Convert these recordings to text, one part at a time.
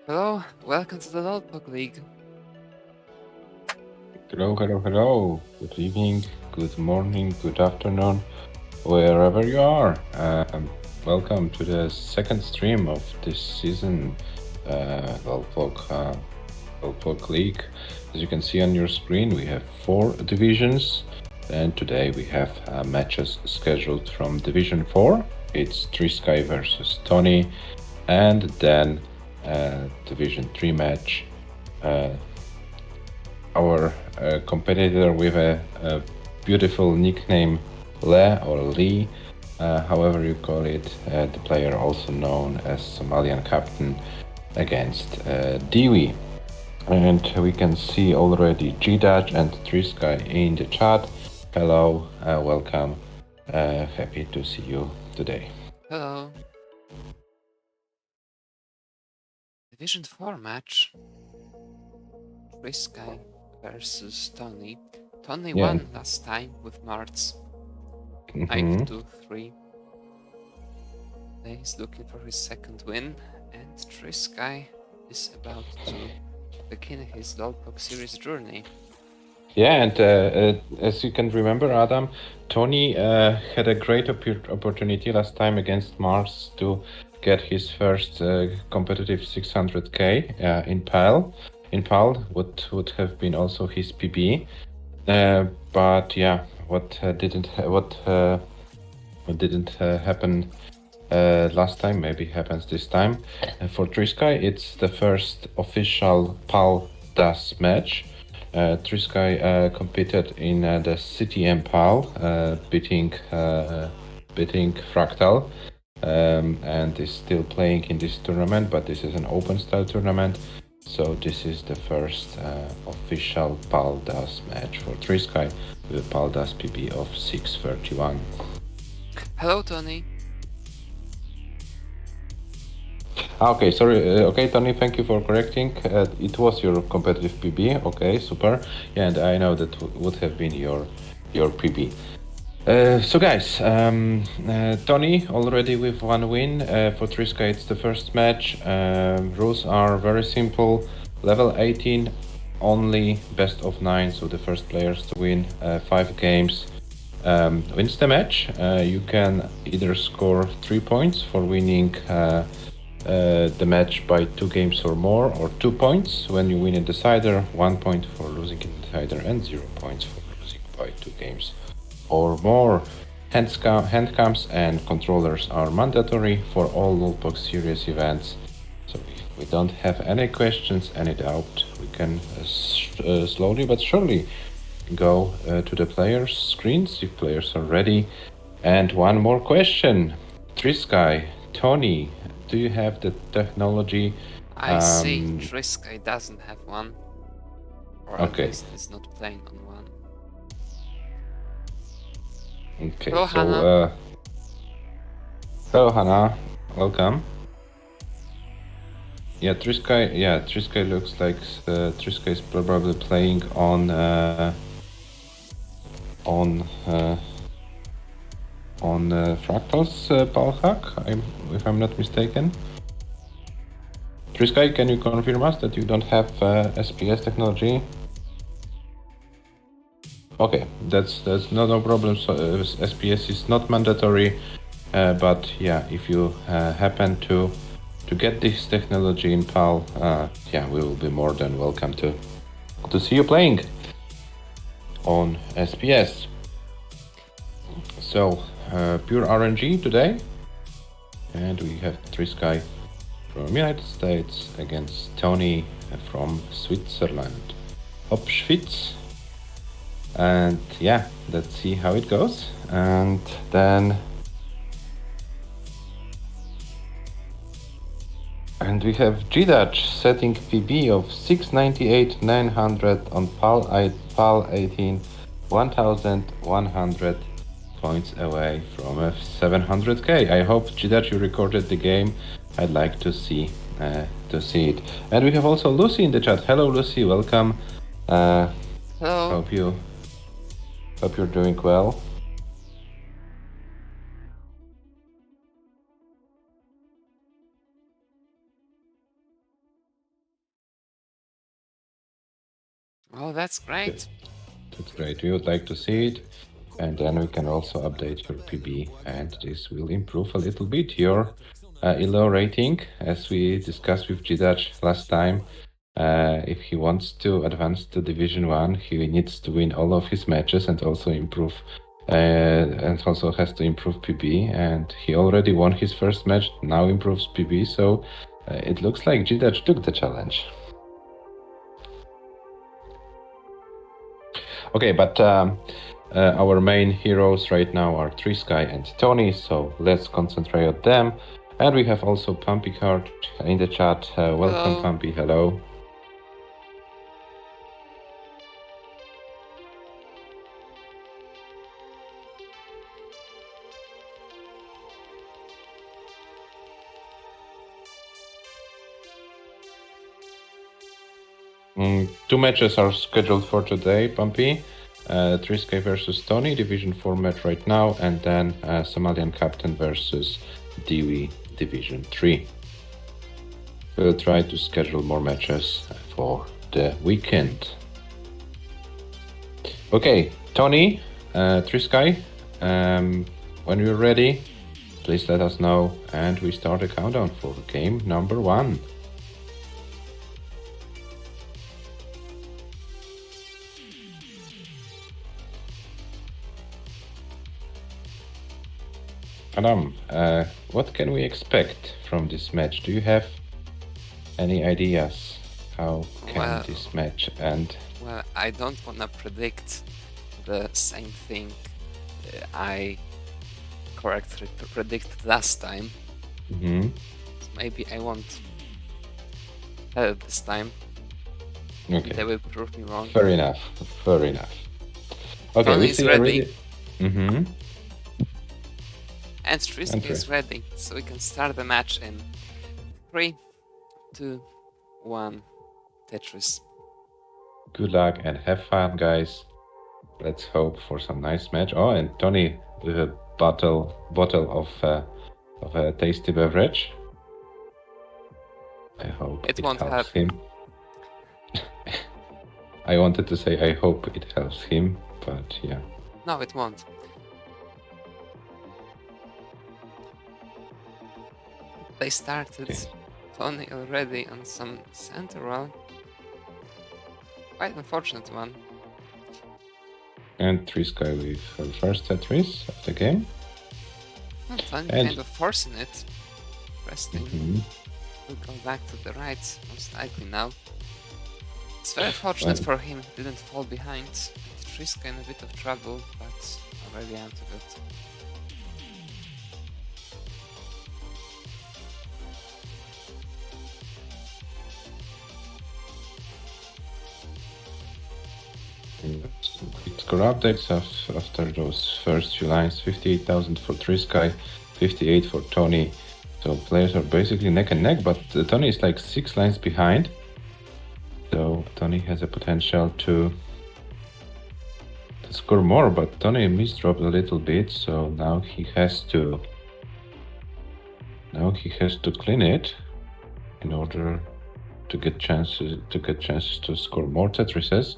Hello, welcome to the Lolpog League. Hello. Good evening, good morning, good afternoon, wherever you are. Welcome to the second stream of this season, Lolpog League. As you can see on your screen, we have 4 divisions, and today we have matches scheduled from Division 4. It's Trisky versus Tony, and then Division 3 match. Our competitor with a beautiful nickname Le or Lee, however you call it, the player also known as Somalian captain against Dewey. And we can see already G-Dutch and Trisky in the chat. Hello, welcome. Happy to see you today. Hello. Division 4 match. Trisky versus Tony. Tony Yeah. won last time with Martz. Mhm. 5-2-3. He's looking for his second win, and Trisky is about to begin his Lolpog series journey. Yeah, and as you can remember, Adam, Tony had a great opportunity last time against Mars to get his first competitive 600k in PAL. In PAL, what would have been also his PB. But yeah, what didn't happen last time maybe happens this time. For Trisky, it's the first official PAL DAS match. Trisky competed in the CTM PAL, beating Fractal, and is still playing in this tournament, but this is an open style tournament. So this is the first official PAL DAS match for Trisky with a PAL DAS PB of 631. Hello, Tony. Okay, sorry. Okay, Tony, thank you for correcting. It was your competitive PB. Okay, super. Yeah, and I know that would have been your PB. So guys, Tony already with 1 win. For Trisky, it's the first match. Rules are very simple. Level 18, only best of 9, so the first players to win 5 games wins the match. You can either score 3 points for winning the match by 2 games or more, or 2 points when you win in decider, 1 point for losing in decider, and 0 points for losing by 2 games or more. Handcams and controllers are mandatory for all Lolpog series events. So if we don't have any questions, any doubt, we can slowly but surely go to the players' screens if players are ready. And one more question. Trisky, Tony, do you have the technology? I see Trisky doesn't have one. Or at Okay. least is not playing on one. Okay, Hello, so Hannah. hello Hannah, welcome. Yeah, Trisky looks like Trisky is probably playing on Fractal's Palhack, if I'm not mistaken. Trisky, can you confirm us that you don't have SPS technology? Okay, that's no problem. So SPS is not mandatory, but yeah, if you happen to get this technology in PAL, yeah, we will be more than welcome to see you playing on SPS. So pure RNG today, and we have Trisky from United States against Tony from Switzerland. Hopschwitz. And yeah, let's see how it goes. And then we have G-Dutch setting PB of 698 900 on PAL 18, 1100 points away from a 700k. I hope G-Dutch you recorded the game. I'd like to see it. And we have also Lucy in the chat. Hello Lucy, welcome. Hello. Hope you're doing well. Oh, that's great. That's great. We would like to see it. And then we can also update your PB, and this will improve a little bit your ELO rating. As we discussed with Jidach last time, if he wants to advance to Division 1, he needs to win all of his matches and also improve, and also has to improve PB. And he already won his first match, now improves PB, so it looks like Jidach took the challenge. Okay, but our main heroes right now are Trisky and Tony, so let's concentrate on them. And we have also Pumpy Card in the chat. Welcome, Hello. Pumpy. Hello. Two matches are scheduled for today, Pumpy. Trisky versus Tony, Division 4 match right now, and then Somalian Captain versus Dewey, Division 3. We'll try to schedule more matches for the weekend. Okay, Tony, Trisky, when you're ready, please let us know, and we start a countdown for game number 1. Adam, what can we expect from this match? Do you have any ideas? How can Well- this match end? Well, I don't want to predict the same thing I correctly predicted last time. Mm-hmm. So maybe I won't tell it this time. Okay, They will prove me wrong. fair enough. Fair enough. Okay, Tony we is see ready. already. Mm-hmm. And Trisky And is ready, so we can start the match in 3, 2, 1, Tetris. Good luck and have fun, guys. Let's hope for some nice match. Oh, and Tony with a bottle of a tasty beverage. I hope It it won't helps help. him. I wanted to say I hope it helps him, but yeah. No, it won't. They started Okay. Tony already on some center roll. Quite unfortunate one. And Trisky with her first Tetris of the game. Well, Tony And- kind of forcing it. Resting. Mhm. Will go back to the right, most likely now. It's very fortunate for him he didn't fall behind. Trisky in a bit of trouble, but already out of it. Score updates after those first few lines. 58,000 for Trisky, 58 for Tony. So players are basically neck and neck, but Tony is like 6 lines behind. So Tony has a potential to score more, but Tony misdropped a little bit, so now he has to clean it in order to get chances to score more Tetrises.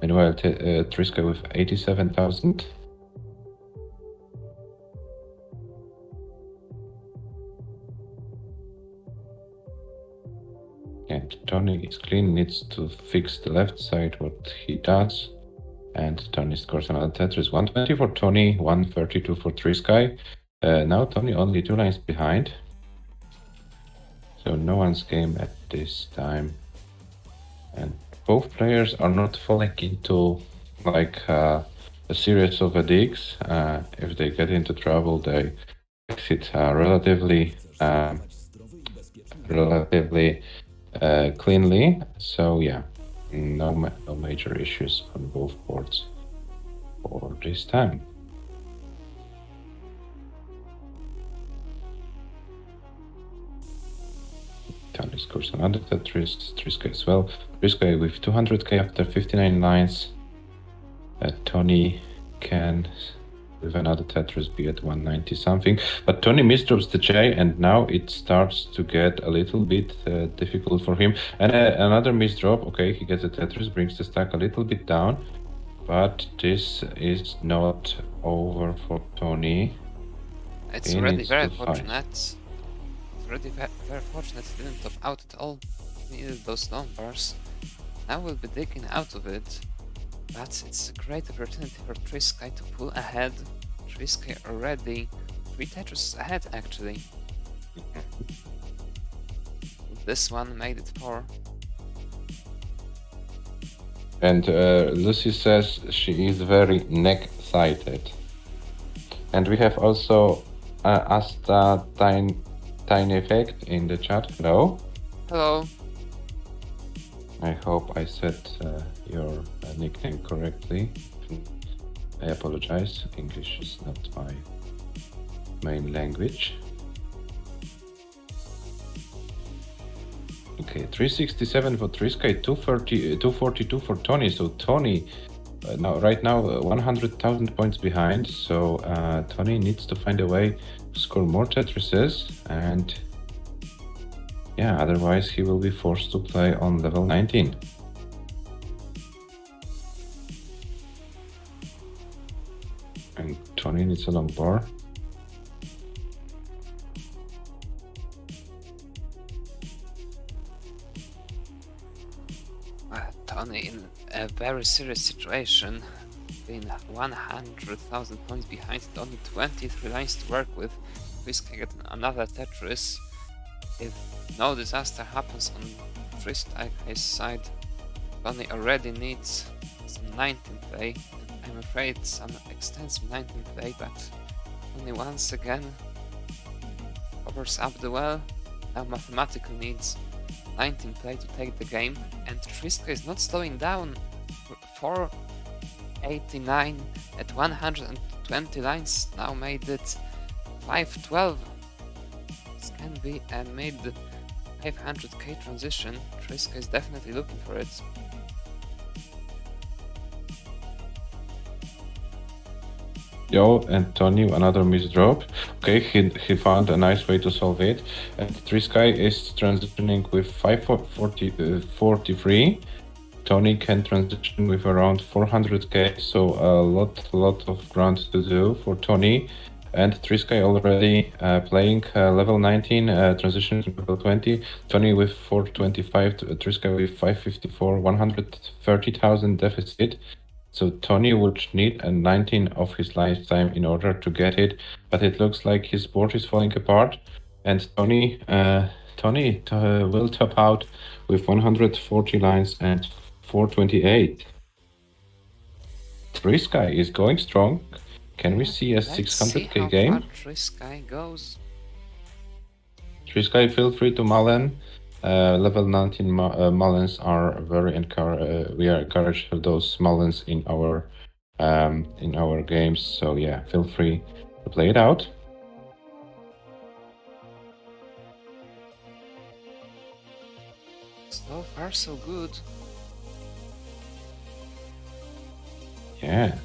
Meanwhile, Trisky with 87,000. And Tony is clean, needs to fix the left side, what he does. And Tony scores another Tetris. 120 for Tony, 132 for Trisky. Now Tony only 2 lines behind. So no one's game at this time. And both players are not falling into like a series of digs. If they get into trouble, they exit relatively cleanly. So yeah, no major issues on both boards for this time. Tony scores another Tetris, Trisky as well. Trisky with 200k after 59 lines. Tony can with another Tetris be at 190 something. But Tony misdrops the J, and now it starts to get a little bit difficult for him. And another misdrop. Okay, he gets a Tetris, brings the stack a little bit down. But this is not over for Tony. It's He already needs very to fight. fortunate. It's already very fortunate he didn't top out at all. He needed those long bars. Now we'll be digging out of it. But it's a great opportunity for Trisky to pull ahead. Trisky already 3 Tetris ahead actually. This one made it 4. And Lucy says she is very neck-sighted. And we have also Asta Tiny Effect in the chat. Hello. Hello. I hope I said your nickname correctly. I apologize. English is not my main language. Okay, 367 for Trisky, 242 for Tony. So Tony, right now, 100,000 points behind. So Tony needs to find a way to score more Tetrises, and yeah, otherwise he will be forced to play on level 19. And Tony needs a long bar. Tony in a very serious situation. Being 100,000 points behind, only 23 lines to work with. Trisky get another Tetris. If no disaster happens on Trisky's side, Tony already needs some 19 play. I'm afraid some extensive 19 play, but Tony once again covers up the well. Now mathematically needs 19 play to take the game, and Trisky is not slowing down. 489 at 120 lines now made it 512. This can be a mid 500k transition. Trisky is definitely looking for it. Yo, and Tony, another misdrop. Okay, he found a nice way to solve it. And Trisky is transitioning with 543. Tony can transition with around 400k, so a lot of ground to do for Tony. And Trisky already playing level 19, transition to level 20. Tony with 425, Trisky with 554, 130,000 deficit. So Tony would need a 19 of his lifetime in order to get it, but it looks like his board is falling apart, and Tony will top out with 140 lines and 428. Trisky is going strong. Can we see a 600k game? Let's see how far Trisky goes. Trisky, feel free to Mullen. Level 19 Mullens are very we are encouraged for those Mullens in our games. So yeah, feel free to play it out. So far, so good. Yeah,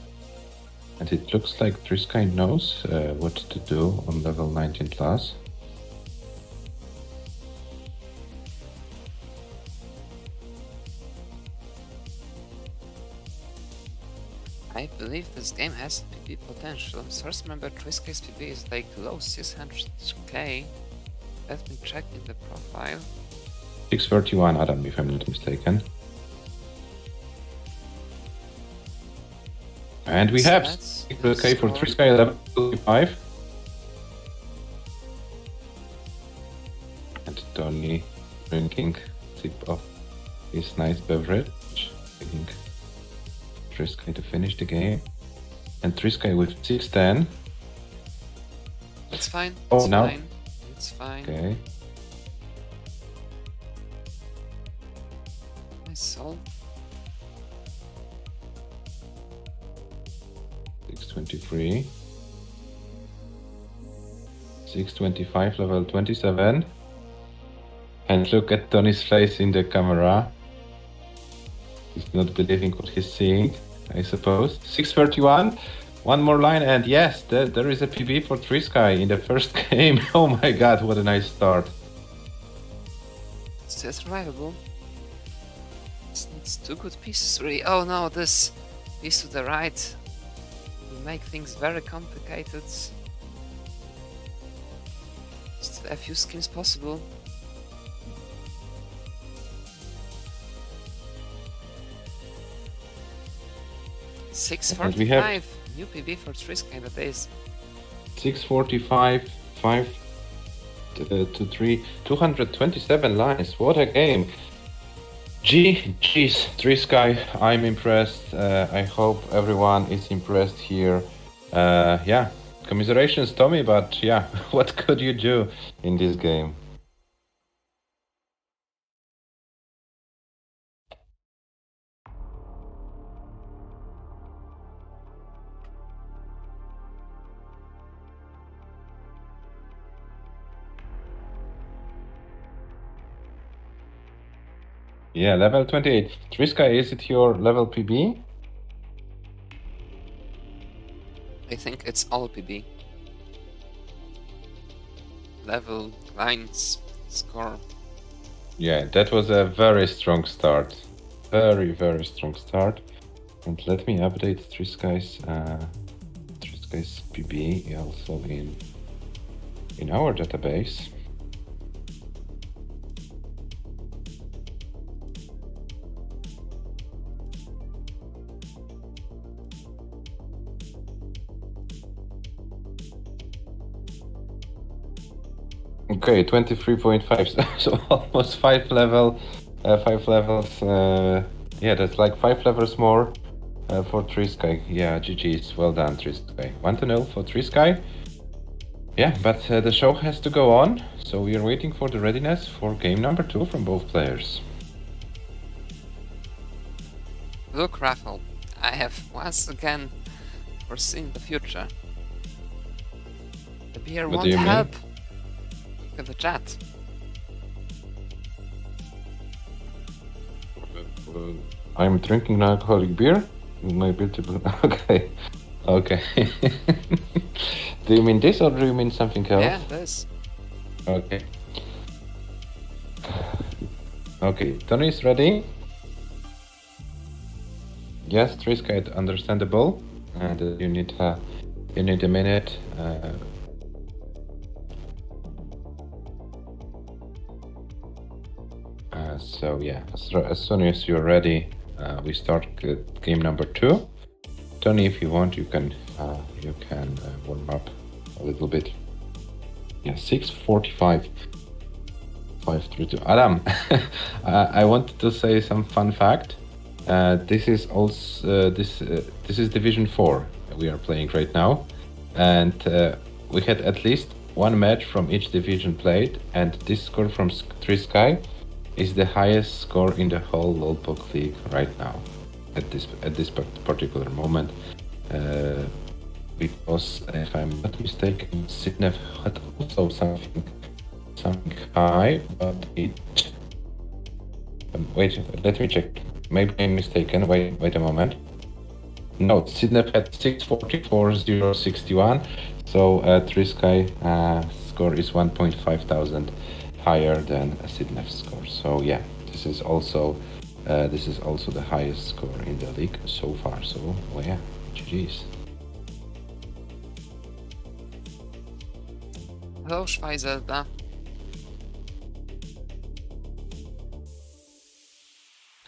and it looks like Trisky knows what to do on level 19 plus. I believe this game has PB potential. Source remember Trisky's PB is like low 600k. Let me check in the profile. 631, Adam, if I'm not mistaken. And we have 600k for Trisky level 25. And Tony drinking a sip of his nice beverage. I think Trisky to finish the game. And Trisky with 610. It's fine. Oh, It's now? fine. It's fine. Okay. Nice solve. 623. 625, level 27. And look at Tony's face in the camera. He's not believing what he's seeing, I suppose. 631. One more line, and yes, there is a PB for Trisky in the first game. Oh my god, what a nice start. Still survivable. It's two good pieces, really. Oh no, this piece to the right will make things very complicated. Still a few schemes possible. And we have 645 new PB for Trisky, that is. 645, 5 to 3, 227 lines. What a game. Jeez, Trisky, I'm impressed. I hope everyone is impressed here. Yeah, commiserations, Tommy, but yeah, what could you do in this game? Yeah, level 28. Trisky, is it your level PB? I think it's all PB. Level, lines, score. Yeah, that was a very strong start. Very strong start. And let me update Trisky's PB also in our database. Okay, 23.5, so almost 5 levels. Yeah, that's like 5 levels more for Trisky. Yeah, GG's, well done, Trisky. 1-0 for Trisky. Yeah, but the show has to go on, so we are waiting for the readiness for game number 2 from both players. Look, Raffle, I have once again foreseen the future. The beer What won't do you mean? help. Look at the chat. I'm drinking non-alcoholic beer. Maybe okay, okay. Do you mean this or do you mean something else? Yeah, this. Okay. Okay, Tony is ready. Yes, Trisky, understandable. And you need a minute. So yeah, as soon as you're ready, we start game number 2. Tony, if you want, you can warm up a little bit. Yeah, 6:45. 5-3-2. Adam, I wanted to say some fun fact. This is also this is Division 4 we are playing right now, and we had at least one match from each division played, and this score from Trisky is the highest score in the whole Lolpok League right now, at this particular moment. Because if I'm not mistaken, Sidnev had also something high, but it. Wait, let me check. Maybe I'm mistaken. Wait a moment. No, Sidnev had 644,061, so Trisky score is 1,500 higher than Sidnev's score. So yeah, this is also the highest score in the league so far. So well, yeah, GG's. Hello, Schweizelda.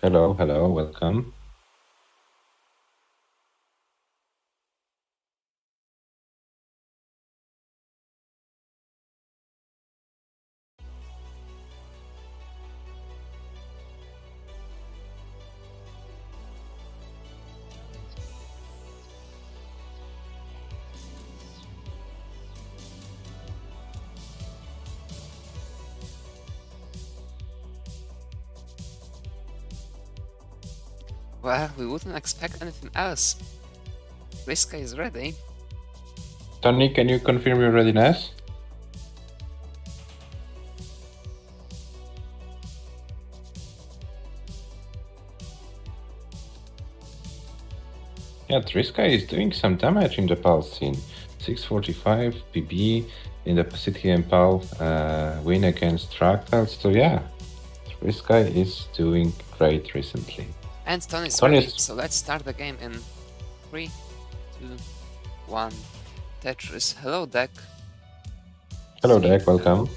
Hello, welcome. Well, we wouldn't expect anything else. Trisky is ready. Tony, can you confirm your readiness? Yeah, Triska is doing some damage in the PAL scene. 645 PB in the City and PAL win against Fractals. So yeah, Triska is doing great recently. And Tony's Tony ready, is- so let's start the game in 3, 2, 1. Tetris. Hello, deck. Hello, See, Deck, welcome.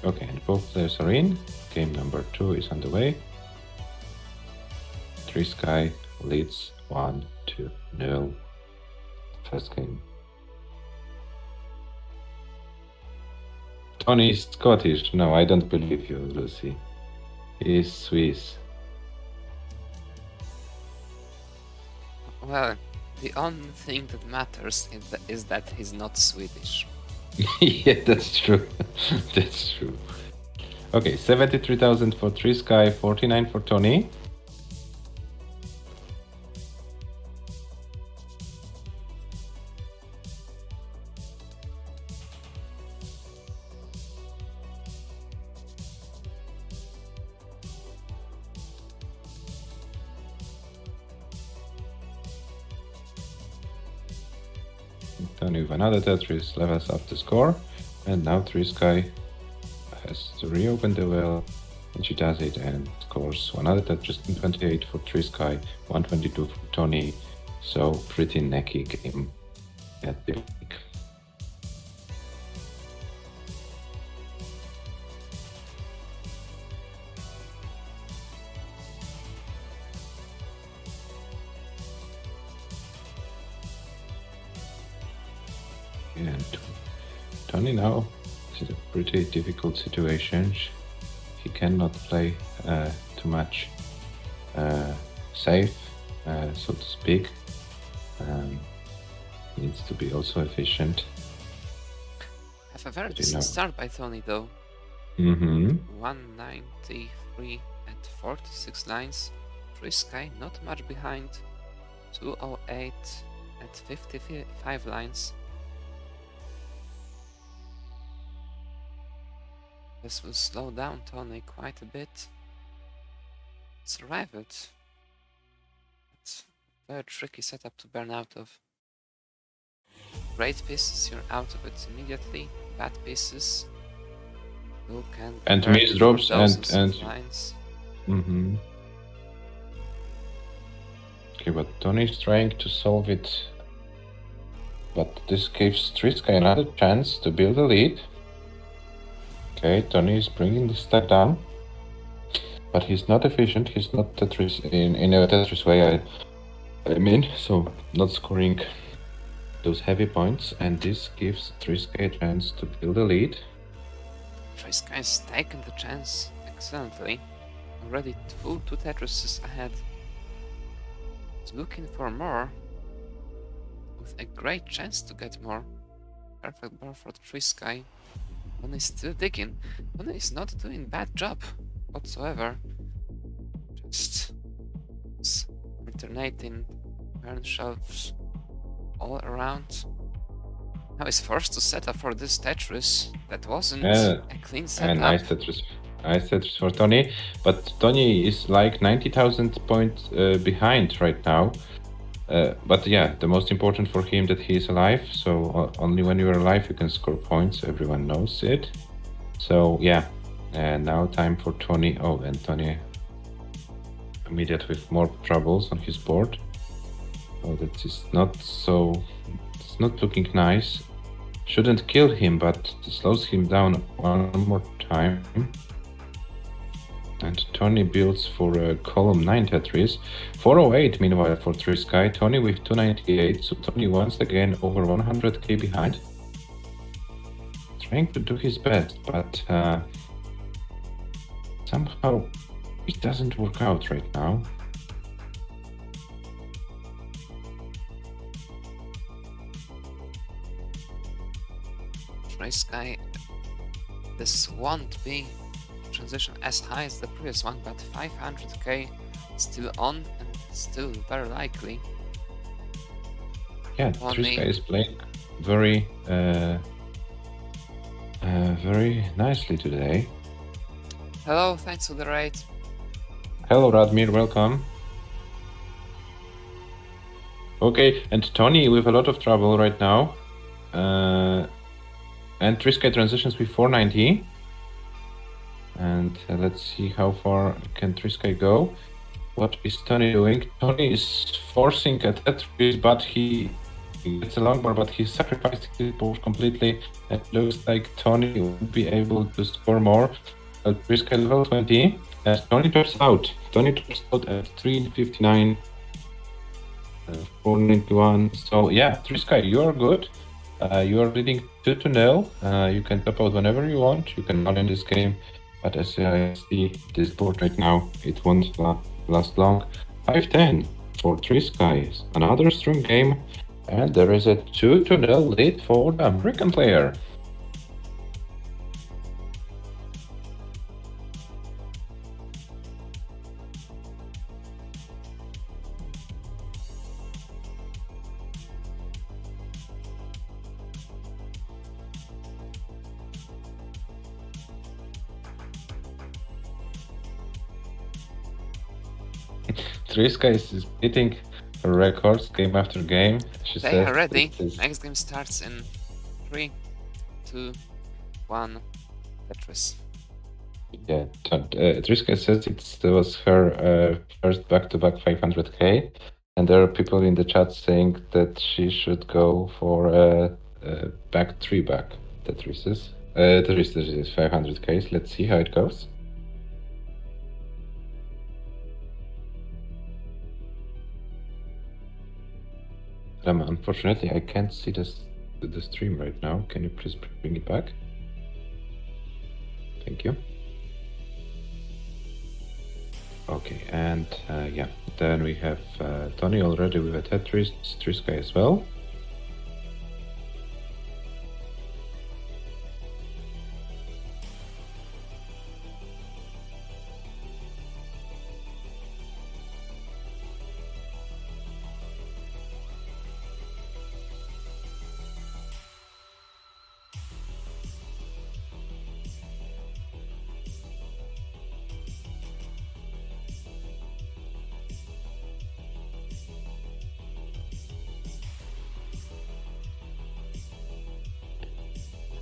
Okay, and both players are in. Game number 2 is on the way. Triska leads 1-0. First game. Tony is Scottish. No, I don't believe you, Lucy. He is Swiss. Well, the only thing that matters is that he's not Swedish. Yeah, that's true. That's true. Okay, 73,000 for Triska, 49 for Tony. Tony with another Tetris levels up the score. And now Triska has to reopen the well. And she does it and scores another Tetris 28 for Triska, 122 for Tony. So pretty necky game at the peak. And Tony now is a pretty difficult situation. He cannot play too much safe, so to speak. Needs to be also efficient. Have a very You decent know. start by Tony, though. Mm-hmm. 193 at 46 lines. Triska not much behind. 208 at 55 lines. This will slow down Tony quite a bit. Survive it. It's a very tricky setup to burn out of. Great pieces, you're out of it immediately. Bad pieces, you can And burn miss for drops dozens and of lines. Mm-hmm. Okay, but Tony is trying to solve it. But this gives Triska another chance to build a lead. Okay, Tony is bringing the stack down. But he's not efficient, he's not Tetris in a Tetris way, I mean, so not scoring those heavy points, and this gives Triska a chance to build a lead. Triska has taken the chance excellently. Already two Tetrises ahead. He's looking for more, with a great chance to get more. Perfect board for Triska. Tony is still digging. Tony is not doing bad job whatsoever. Just alternating burn shelves all around. Now he's forced to set up for this Tetris. That wasn't a clean setup. And nice Tetris for Tony. But Tony is like 90,000 points behind right now. But yeah, the most important for him that he is alive. So only when you are alive you can score points. Everyone knows it. So yeah, and now time for Tony. Oh, and Tony immediate with more troubles on his board. Oh, that is not so. It's not looking nice. Shouldn't kill him, but slows him down one more time. And Tony builds for a column 9 Tetris. 408 meanwhile for Triska. Tony with 298, so Tony once again over 100k behind. Trying to do his best, but somehow it doesn't work out right now. Triska this won't be transition as high as the previous one, but 500k still on and still very likely. Yeah, On Triska me. is playing very nicely today. Hello, thanks for the raid. Hello, Radmir, welcome. Okay, and Tony with a lot of trouble right now. And Triska transitions with 490. And let's see how far can Triska go. What is Tony doing? Tony is forcing a Tetris, but he gets a long bar, but he sacrificed his board completely. It looks like Tony will be able to score more. Triska level 20. As Tony drops out. Tony drops out at 359. 491. So yeah, Triska, you are good. You are leading 2-0. You can top out whenever you want. You can run in this game. But as I see this board right now, it won't last long. 5-10 for Triska. Another strong game. And there is a 2-0 lead for the American player. Triska is beating records game after game. She They says are ready. this is- Next game starts in 3, 2, 1. Tetris. Yeah, Triska says it was her first back-to-back 500k, and there are people in the chat saying that she should go for back Tetrises. Tetris is 500k. Let's see how it goes. Unfortunately, I can't see the stream right now. Can you please bring it back? Thank you. Okay, and yeah, then we have Tony already with a Tetris, Triska as well.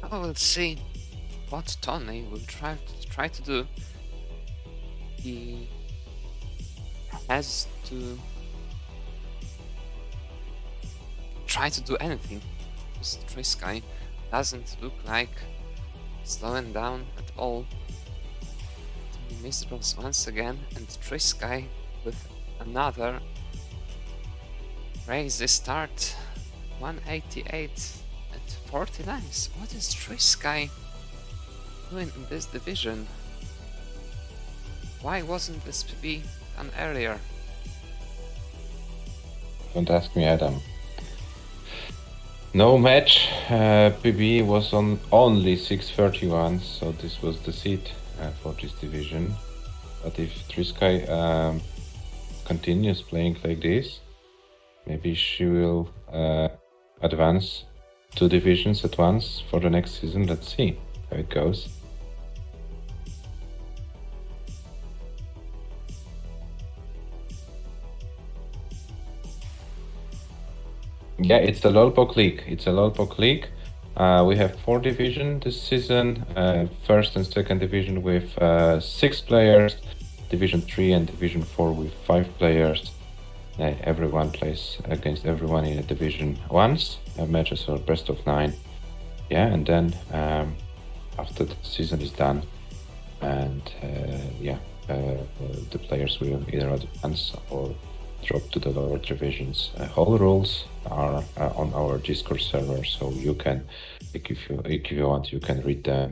I will see what Tony will try to do. He has to try to do anything. This Triska doesn't look like slowing down at all. Tony misdrops once again, and Triska with another crazy start. 188 and 40 lines. What is Triska doing in this division? Why wasn't this PB done earlier? Don't ask me, Adam. No match. PB was on only 631, so this was the seed for this division. But if Triska continues playing like this, maybe she will advance 2 divisions at once for the next season. Let's see how it goes. Yeah, it's the Lolpok League. We have 4 divisions this season. First and second division with 6 players. Division 3 and Division 4 with 5 players. Everyone plays against everyone in a division once. Matches are best of 9. Yeah, and then after the season is done, and the players will either advance or drop to the lower divisions. All rules are on our Discord server, so you can, if you want, you can read them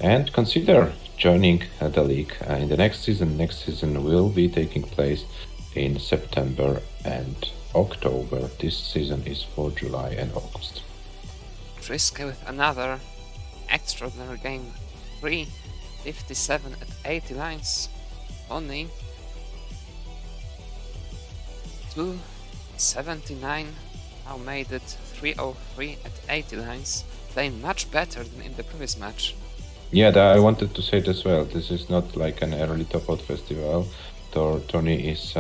and consider joining the league in the next season. Next season will be taking place in September and October. This season is for July and August. Triska with another extraordinary game 357 at 80 lines. Tony 279 now made it 303 at 80 lines, playing much better than in the previous match. Yeah, I wanted to say it as well. This is not like an early top out festival. Tony is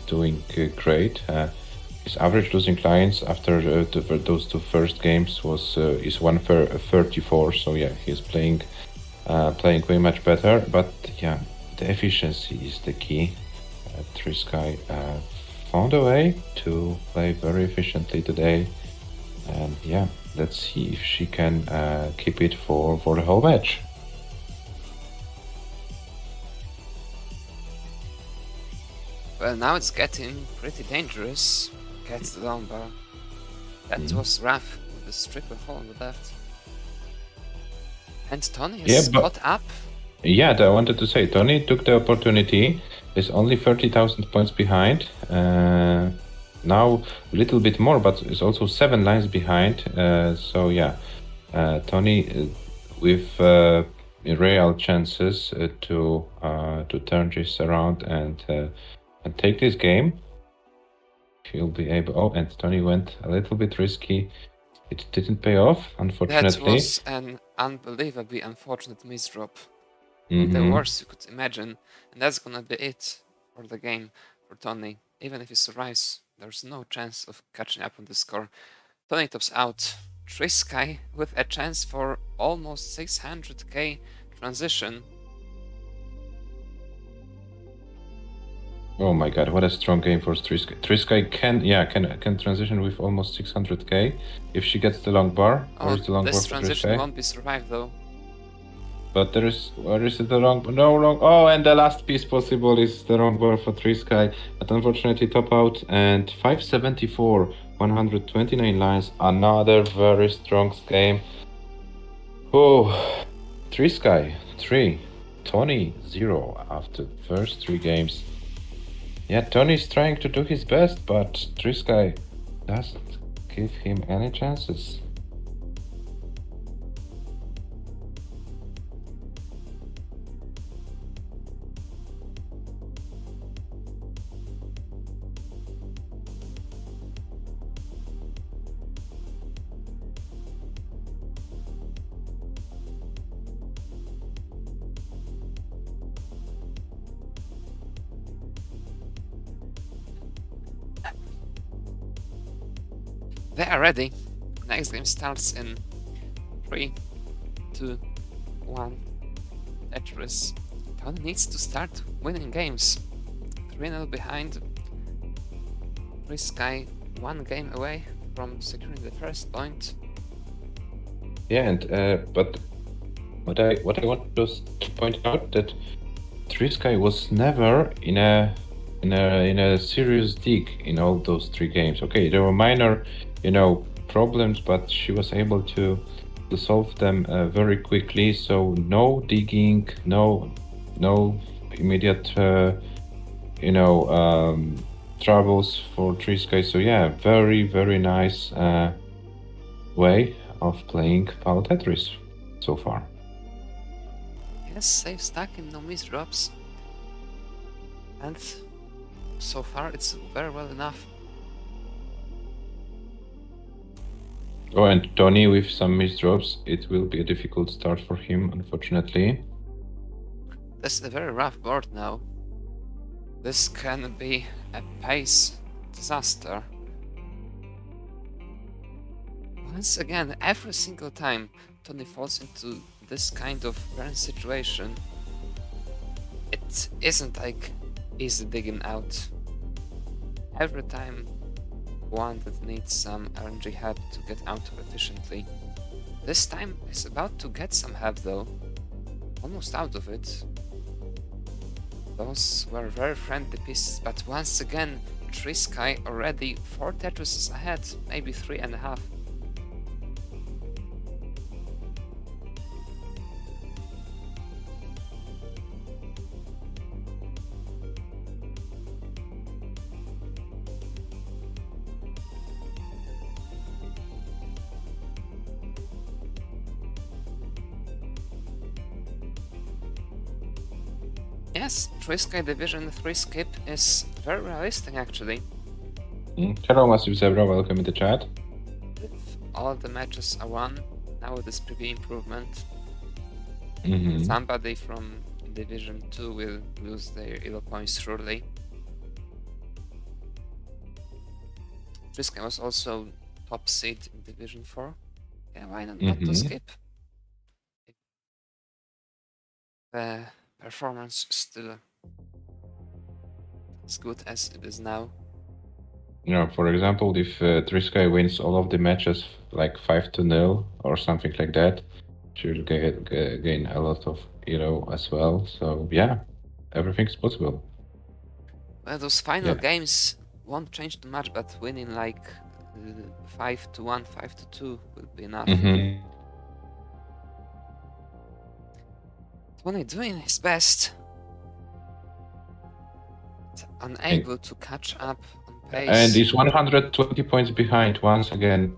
doing great. His average losing lines after those two first games was is 134. So yeah, he's playing way much better. But yeah, the efficiency is the key. Trisky found a way to play very efficiently today, and yeah, let's see if she can keep it for the whole match. Well, now it's getting pretty dangerous. Gets the long bar. That was rough with the triple hole on the left. And Tony is caught up. Yeah, I wanted to say Tony took the opportunity. Is only 30,000 points behind. Now a little bit more, but is also 7 lines behind. So yeah, Tony with real chances to turn this around and take this game. He'll be able. Oh, and Tony went a little bit risky. It didn't pay off, unfortunately. That was an unbelievably unfortunate misdrop. The worst you could imagine, and that's gonna be it for the game for Tony. Even if he survives, there's no chance of catching up on the score. Tony tops out. Trisky with a chance for almost 600k transition. Oh my god, what a strong game for Trisky. Trisky can transition with almost 600k if she gets the long bar. Where's the long bar this for transition Trisky? won't be survived though. But where is it the long bar? No long. Oh, and the last piece possible is the wrong bar for Trisky. But unfortunately top out and 574, 129 lines. Another very strong game. Oh, Trisky 3, Tony 0 after the first 3 games. Yeah, Tony's trying to do his best, but Trisky doesn't give him any chances. They are ready. Next game starts in 3, 2, 1. Tetris. Tony needs to start winning games. 3-0 behind. Trisky 1 game away from securing the first point. Yeah, and but what I want to point out that Trisky was never in a serious dig in all those 3 games. Okay, there were minor, problems, but she was able to solve them very quickly. So no digging, no immediate, troubles for Trisky. So yeah, very very nice way of playing Power Tetris so far. Yes, safe stacking, no misdrops. And so far it's very well enough. Oh, and Tony with some misdrops. It will be a difficult start for him, unfortunately. This is a very rough board now. This can be a pace disaster. Once again, every single time Tony falls into this kind of burn situation, it isn't like easy digging out. Every time one that needs some RNG help to get out efficiently. This time is about to get some help though. Almost out of it. Those were very friendly pieces, but once again Trisky already 4 Tetrises ahead, maybe 3.5. Yes, Trisky Division 3 skip is very realistic actually. Hello, Massive Zebra, welcome in the chat. If all the matches are won, now with this PB improvement, Mhm. somebody from Division 2 will lose their elo points surely. Trisky was also top seed in Division 4. Yeah, why not to Mhm. skip? The performance still as good as it is now. You know, for example, if Trisky wins all of the matches like 5-0 or something like that, she'll gain a lot of elo as well. So yeah, everything's possible. Well, those final Yeah. games won't change too much, but winning like 5-1, 5-2 will be enough. Mhm. Tony doing his best, unable to catch up on pace. And is 120 points behind once again.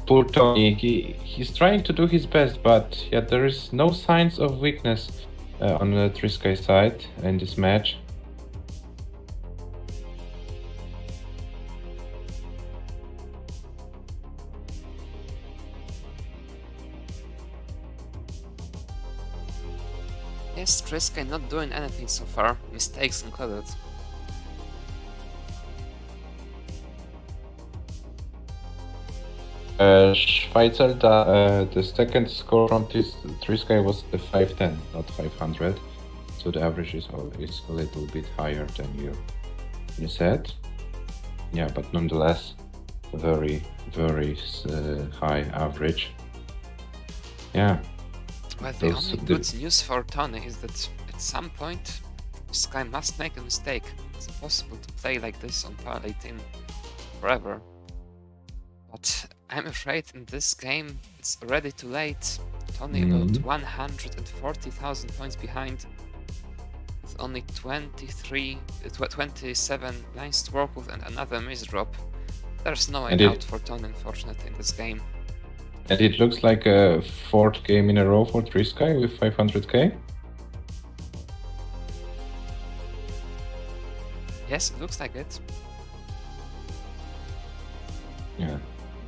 Poor Tony, he's trying to do his best, but yeah, there is no signs of weakness on the Trisky side in this match. Yes, Trisky not doing anything so far, mistakes included. Schweitzer, the second score from this Trisky was 510, not 500. So the average is a little bit higher than you said. Yeah, but nonetheless, very, very high average. Yeah. Well, the only good news for Tony is that at some point, this guy must make a mistake. It's impossible to play like this on par 18 forever. But I'm afraid in this game, it's already too late. Tony about 140,000 points behind, with only 27 lines to work with and another misdrop. There's no way out for Tony, unfortunately, in this game. And it looks like a fourth game in a row for Trisky with 500k? Yes, it looks like it. Yeah,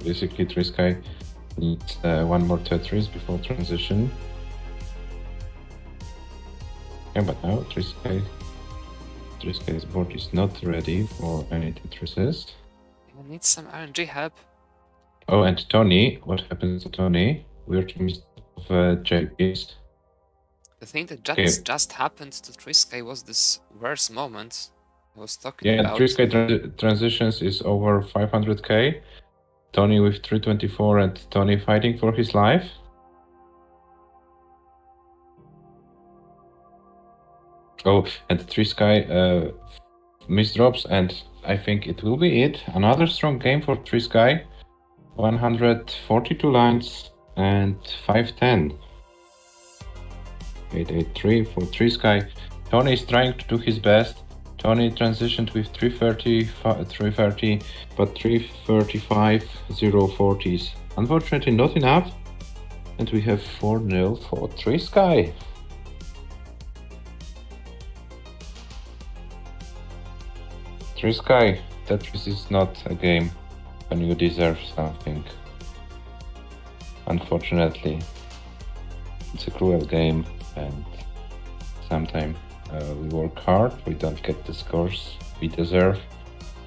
basically Trisky needs one more Tetris before transition. Yeah, but now Trisky's board is not ready for any Tetrises. He needs some RNG help. Oh, and Tony, what happens to Tony? Weird mistake of JPs. The thing that just happened to Trisky was this worst moment I was talking about. Yeah, Trisky transitions is over 500k. Tony with 324 and Tony fighting for his life. Oh, and Trisky misdrops, and I think it will be it. Another strong game for Trisky. 142 lines and 510. 883 for Trisky. Tony is trying to do his best. Tony transitioned with 330, but 335, 040s. Unfortunately, not enough. And we have 4-0 for Trisky. Trisky, Tetris is not a game when you deserve something. Unfortunately, it's a cruel game, and sometimes we work hard, we don't get the scores we deserve,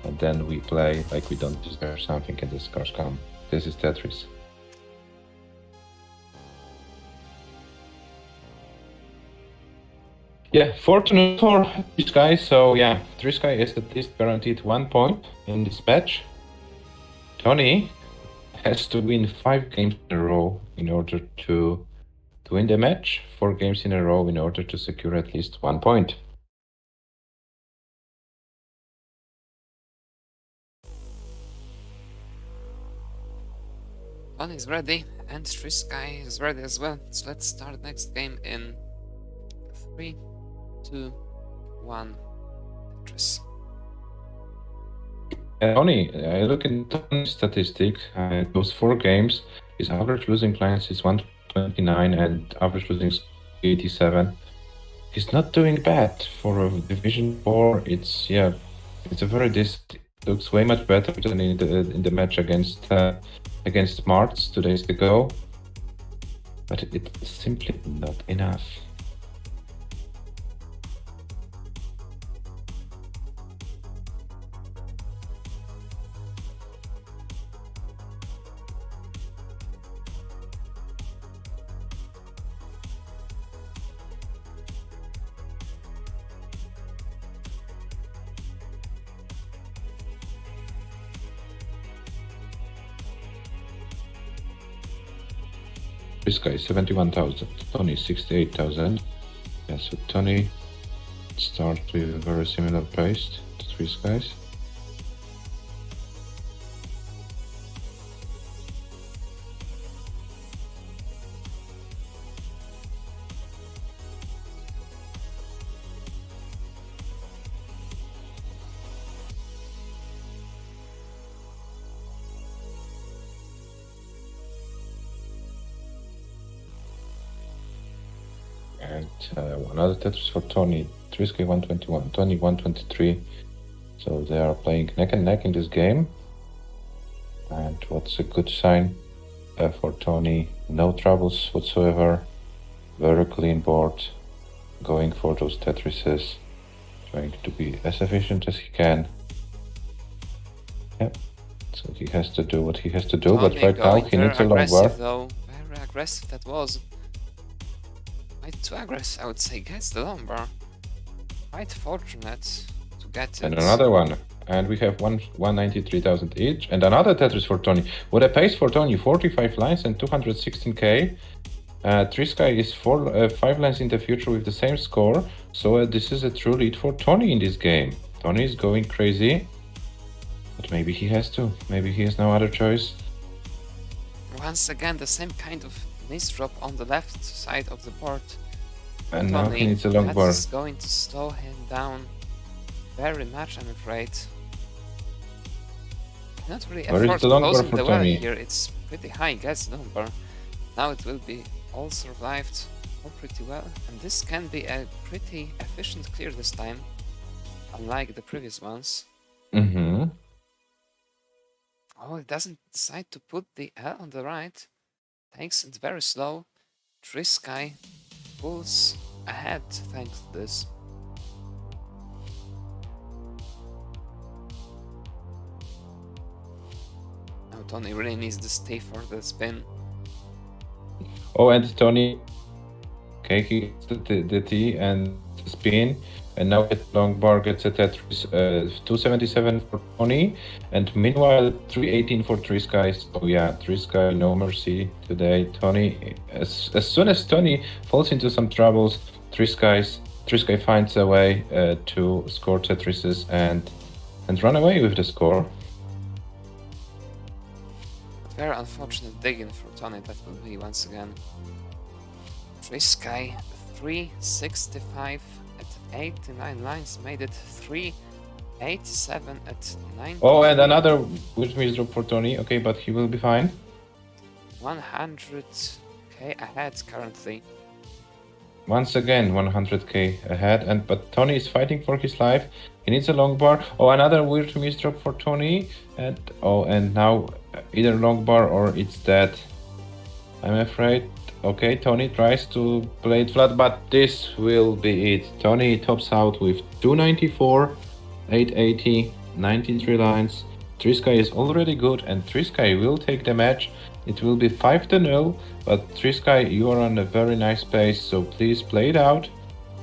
and then we play like we don't deserve something and the scores come. This is Tetris. Yeah, fortunate for Trisky, so yeah, Trisky is at least guaranteed 1 point in this match. Tony has to win 5 games in a row in order to win the match, 4 games in a row in order to secure at least 1 point. Tony is ready, and Trisky is ready as well. So let's start the next game in 3, 2, 1, Tetris. Tony, I look at Tony's statistic. Those 4 games, his average losing lines is 129 and average losing 87. he's not doing bad for a Division 4. It's it's a very looks way much better than in the match against Marts 2 days ago. But it's simply not enough. This guy 71,000, Tony 68,000. Yeah, so Tony starts with a very similar pace to these guys. And another Tetris for Tony, Trisky 121, Tony 123. So they are playing neck and neck in this game. And what's a good sign for Tony? No troubles whatsoever. Very clean board. Going for those Tetrises. Trying to be as efficient as he can. Yep. So he has to do what he has to do, Tony but right now he needs a long bar. though. Very aggressive that was. Quite too aggressive, I would say. Gets the long bar. Quite fortunate to get it. And another one. And we have 193,000 each. And another Tetris for Tony. What a pace for Tony. 45 lines and 216k. Trisky is 5 lines in the future with the same score. So this is a true lead for Tony in this game. Tony is going crazy. But maybe he has to. Maybe he has no other choice. Once again, the same kind of misdrop on the left side of the board. And now he needs a long bar. That's going to slow him down very much, I'm afraid. Not really Where is afford the long bar closing for the well Tony? here. It's pretty high gas long bar. Now it will be all survived all pretty well, and this can be a pretty efficient clear this time, unlike the previous ones. Mm-hmm. Oh, it doesn't decide to put the L on the right. Takes it very slow. Trisky pulls ahead thanks to this. Now Tony really needs the stay for the spin. Oh, and Tony. Okay, he gets the T and spin. And now long bar gets a Tetris 277 for Tony. And meanwhile, 318 for Trisky. So yeah, Trisky, no mercy today. Tony, as soon as Tony falls into some troubles, Trisky finds a way to score Tetrises and run away with the score. Very unfortunate dig-in for Tony, that will be once again. Trisky 365 at 89 lines, made it 387 at 9. Oh, and another which means drop for Tony. Okay, but he will be fine. 100k ahead currently. Once again, 100k ahead, but Tony is fighting for his life. He needs a long bar. Oh, another weird misdrop for Tony. And now either long bar or it's dead. I'm afraid. Okay, Tony tries to play it flat, but this will be it. Tony tops out with 294, 880, 93 lines. Trisky is already good, and Trisky will take the match. It will be 5-0, but Trisky, you are on a very nice pace, so please play it out.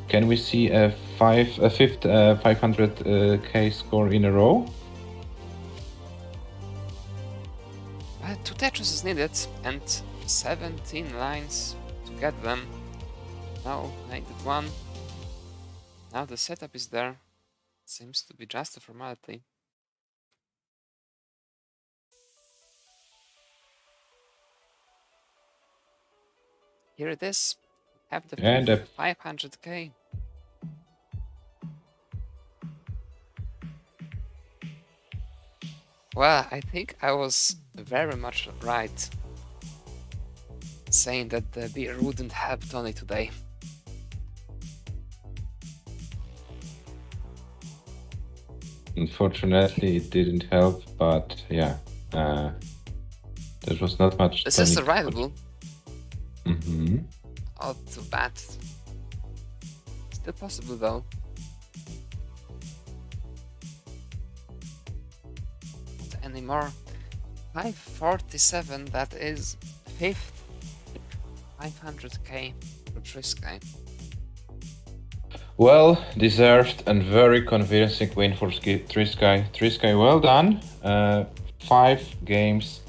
Can we see a fifth 500k score in a row? 2 Tetris is needed, and 17 lines to get them. Now made it 1. Now the setup is there. Seems to be just a formality. Here it is. Have the And 500k. Well, I think I was very much right saying that the beer wouldn't help Tony today. Unfortunately, it didn't help, but yeah, there was not much. This is survivable. Mm-hmm. Oh, too bad. Still possible though. Not anymore. 547, that is 5th. 500k for Trisky. Well, deserved and very convincing win for Trisky. Trisky, well done. 5 games,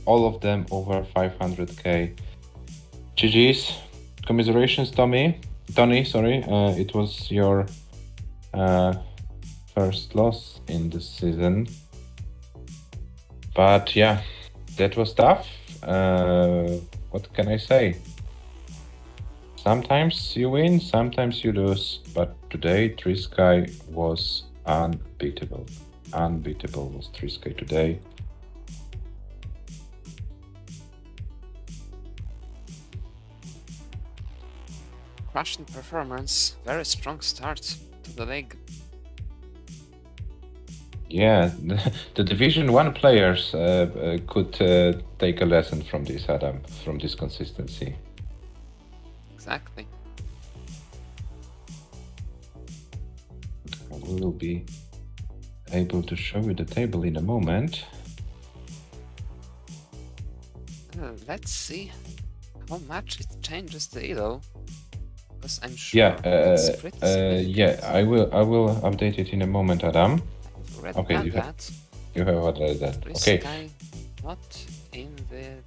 all of them over 500k. GG's. Commiserations, Tony. Sorry, it was your first loss in the season. But yeah, that was tough. What can I say? Sometimes you win, sometimes you lose, but today Trisky was unbeatable. Unbeatable was Trisky today. Russian performance, very strong start to the league. Yeah, the Division 1 players could take a lesson from this, Adam, from this consistency. Exactly. We will be able to show you the table in a moment. Let's see how much it changes the elo. Because I'm sure Yeah, it's pretty significant. yeah, I will update it in a moment, Adam. I've already Okay, done you have- that. You have added that. Okay. Trisky not in the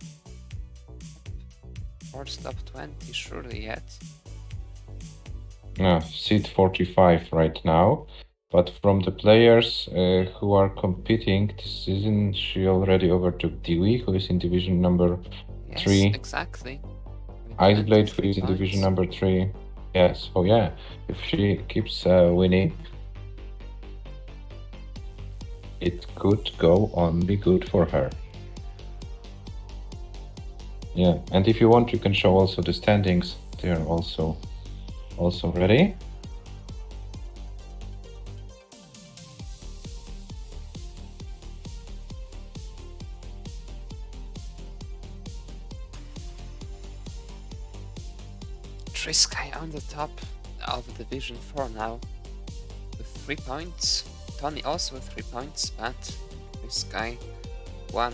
first top 20 surely yet. Seat 45 right now. But from the players who are competing this season, she already overtook Dewey, who is in division number Yes, 3. exactly. With Iceblade, who 23 is in division points. number 3. Yes, oh yeah, if she keeps winning, it could go only good for her. Yeah, and if you want, you can show also the standings. They are also ready. Trisky on the top of Division 4 now with 3 points. Tony also with 3 points, but Trisky won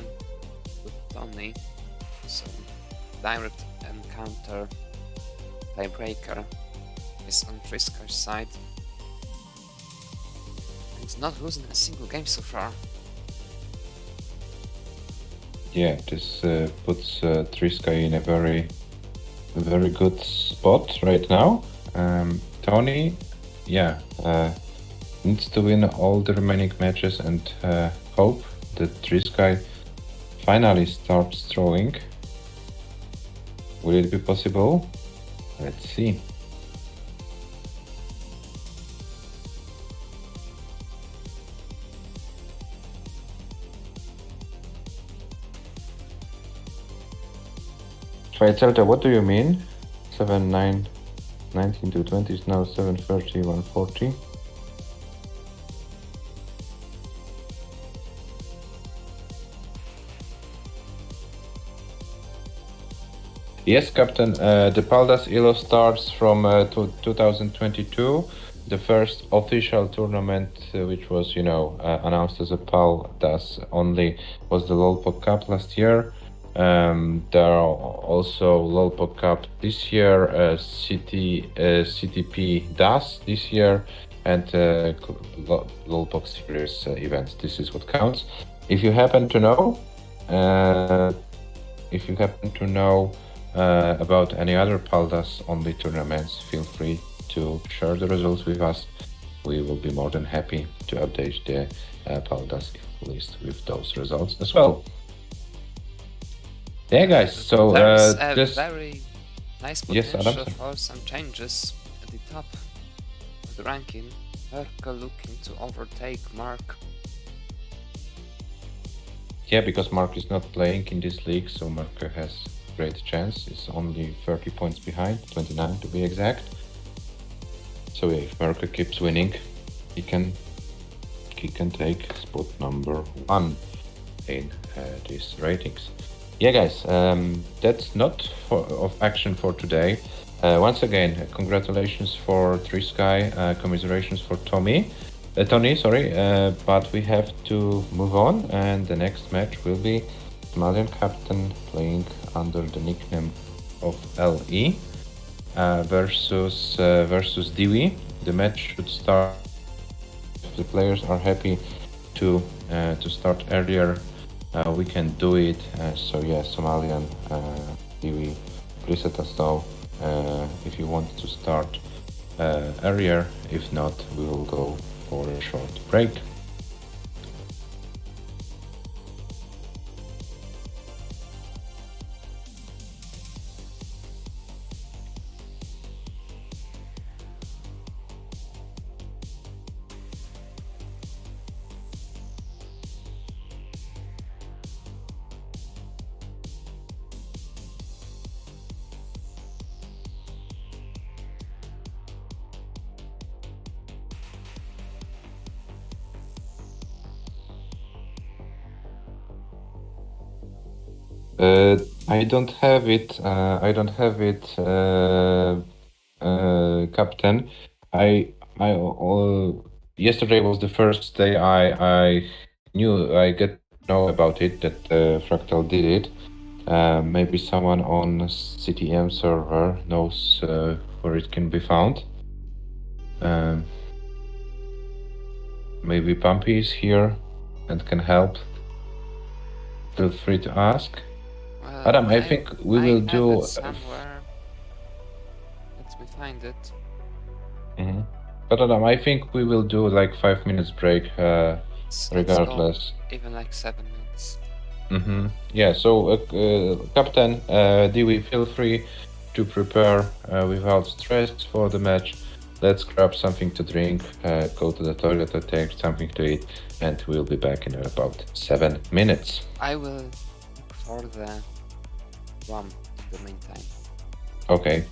with Tony. So direct encounter tiebreaker is on Trisky's side. He's not losing a single game so far. Yeah, this puts Trisky in a very good spot right now. Tony, yeah, needs to win all the remaining matches and hope that Trisky finally starts throwing. Will it be possible? Let's see. Zelda, what do you mean? 7, 9, 19 to 20 is now 730, 140. Yes, Captain. The Paldas Elo starts from 2022. The first official tournament, which was, announced as a Paldas only, was the Lolpok Cup last year. There are also Lolpok Cup this year, CTP DAS this year, and Lolpok Series events. This is what counts. If you happen to know, about any other Paldas only tournaments, feel free to share the results with us. We will be more than happy to update the Paldas list with those results as well. Yeah, guys. So there's just very nice Yes, potential Adam. for some changes at the top of the ranking. Herka looking to overtake Mark. Yeah, because Mark is not playing in this league, so Mark has great chance. It's only 30 points behind, 29 to be exact. So yeah, if Mark keeps winning, he can he can take spot number 1 in these ratings. Yeah, guys, that's not of action for today. Once again, congratulations for Trisky, commiserations for Tony, but we have to move on, and the next match will be Somalian captain playing under the nickname of LE versus Dewey. The match should start if the players are happy to start earlier. We can do it. So yeah, Somalian Dewey, please let us know if you want to start earlier. If not, we will go for a short break. I don't have it. Captain. Yesterday was the first day I knew I get to know about it, that Fractal did it. Maybe someone on CTM server knows where it can be found. Maybe Pumpy is here and can help. Feel free to ask. Well, Adam, I think we will have do. it somewhere. Let me find it. But Adam, I think we will do like 5 minutes break, Let's regardless. go even like 7 minutes. Yeah. So, Captain Dewey, feel free to prepare without stress for the match. Let's grab something to drink, go to the toilet, or take something to eat, and we'll be back in about 7 minutes. I will look for the drum in the meantime. Okay.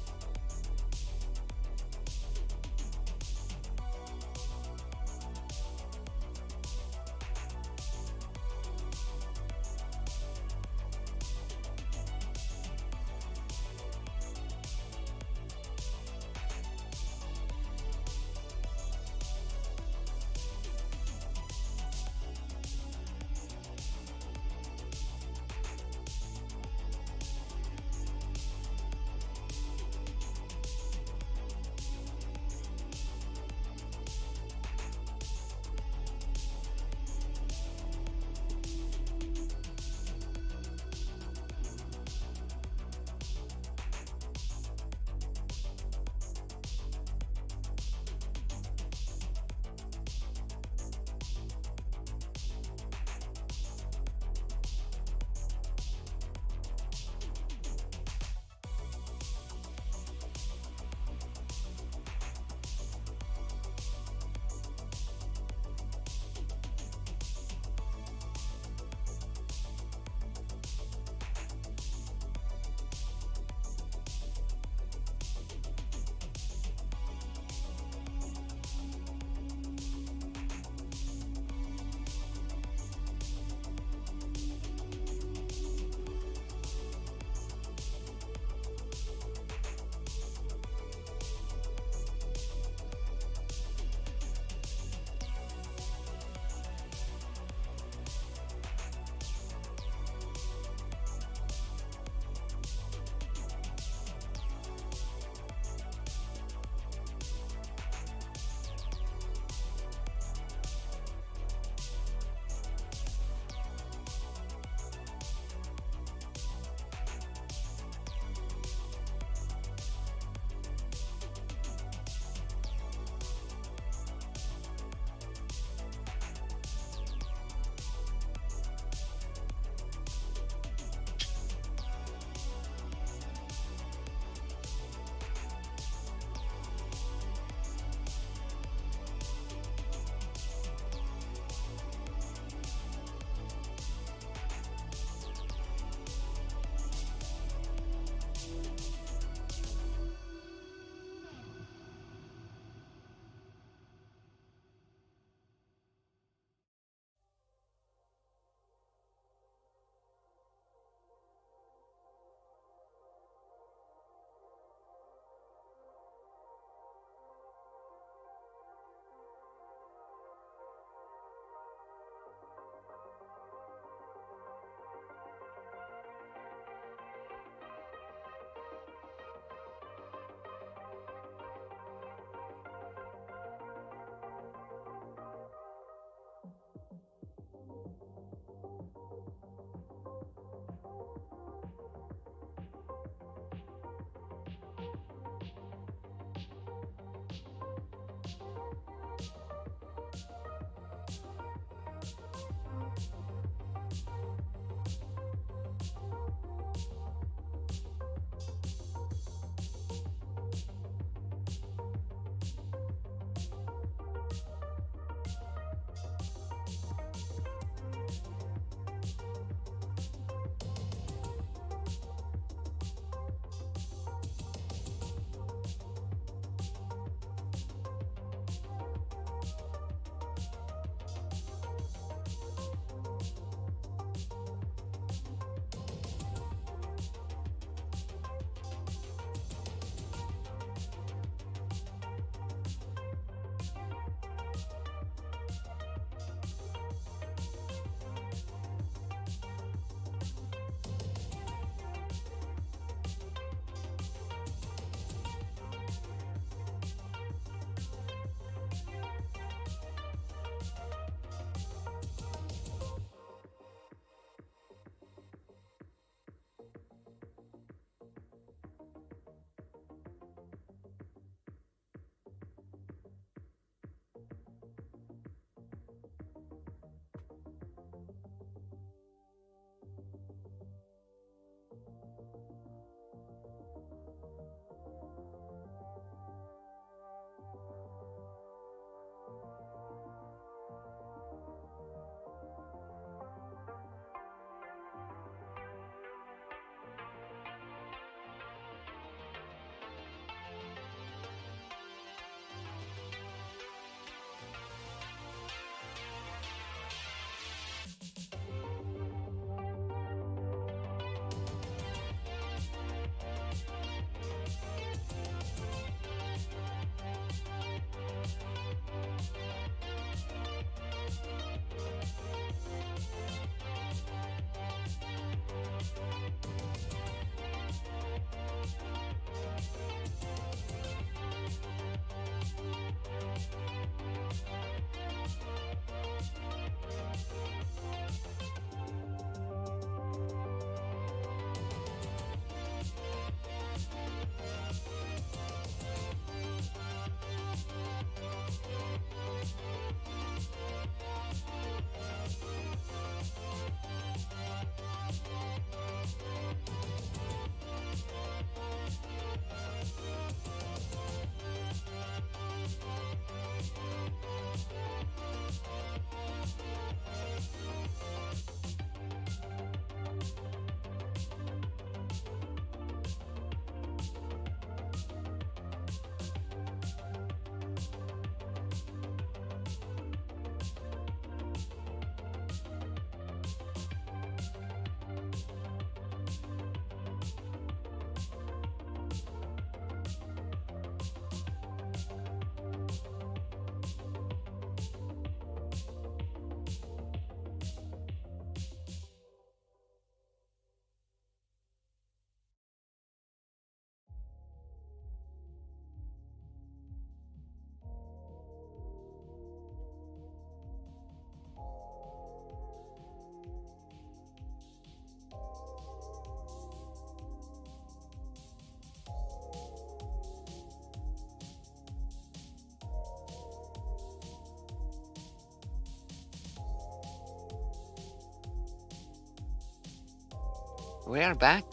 We are back.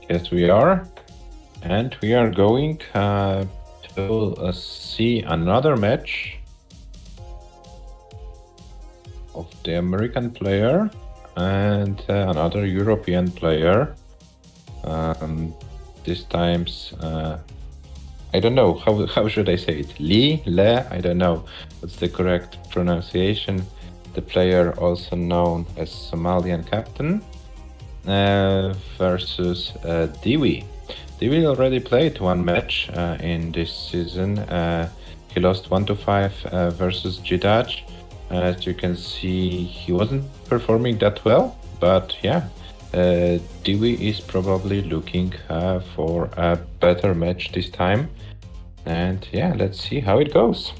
Yes, we are. And we are going to see another match of the American player and another European player. This time's I don't know how should I say it. Le, I don't know what's the correct pronunciation. The player also known as Somalian Captain versus Dewey. Dewey already played one match in this season. He lost 1-5 versus Jidaj. As you can see, he wasn't performing that well, but yeah, Dewey is probably looking for a better match this time. And yeah, let's see how it goes.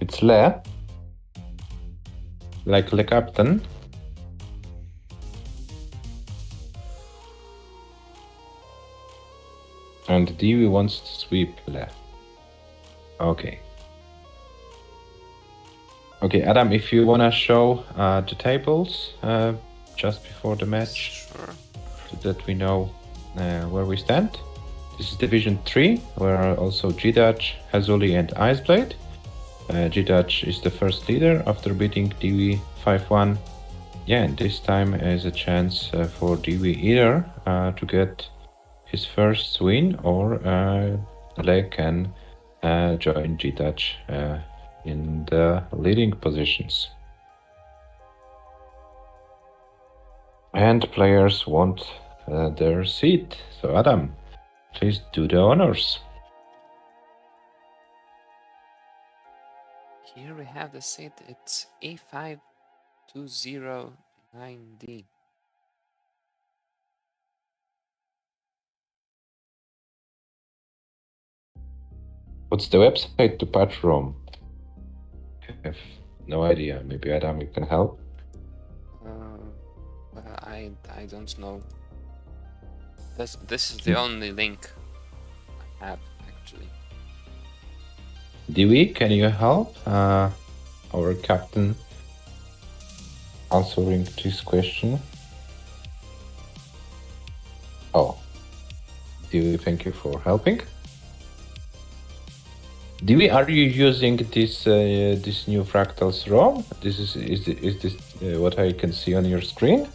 It's Le, like Le Captain. And Dewey wants to sweep Le. Okay. Okay, Adam, if you wanna show the tables just before the match, Sure. so that we know where we stand. This is Division 3, where also Jidaj, Hazuli, and Iceblade. Jidaj is the first leader after beating Dewey 5-1. Yeah, and this time is a chance for Dewey either to get his first win, or Le can join Jidaj in the leading positions. And players want their seat. So Adam, please do the honors. Here we have the seat. It's A5209D. What's the website to patch ROM? I have no idea. Maybe Adam, you can help. I don't know. This is the only link I have actually. Dewey, can you help our captain answering this question? Oh, Dewey, thank you for helping. Dewey, are you using this this new Fractals ROM? Is this what I can see on your screen?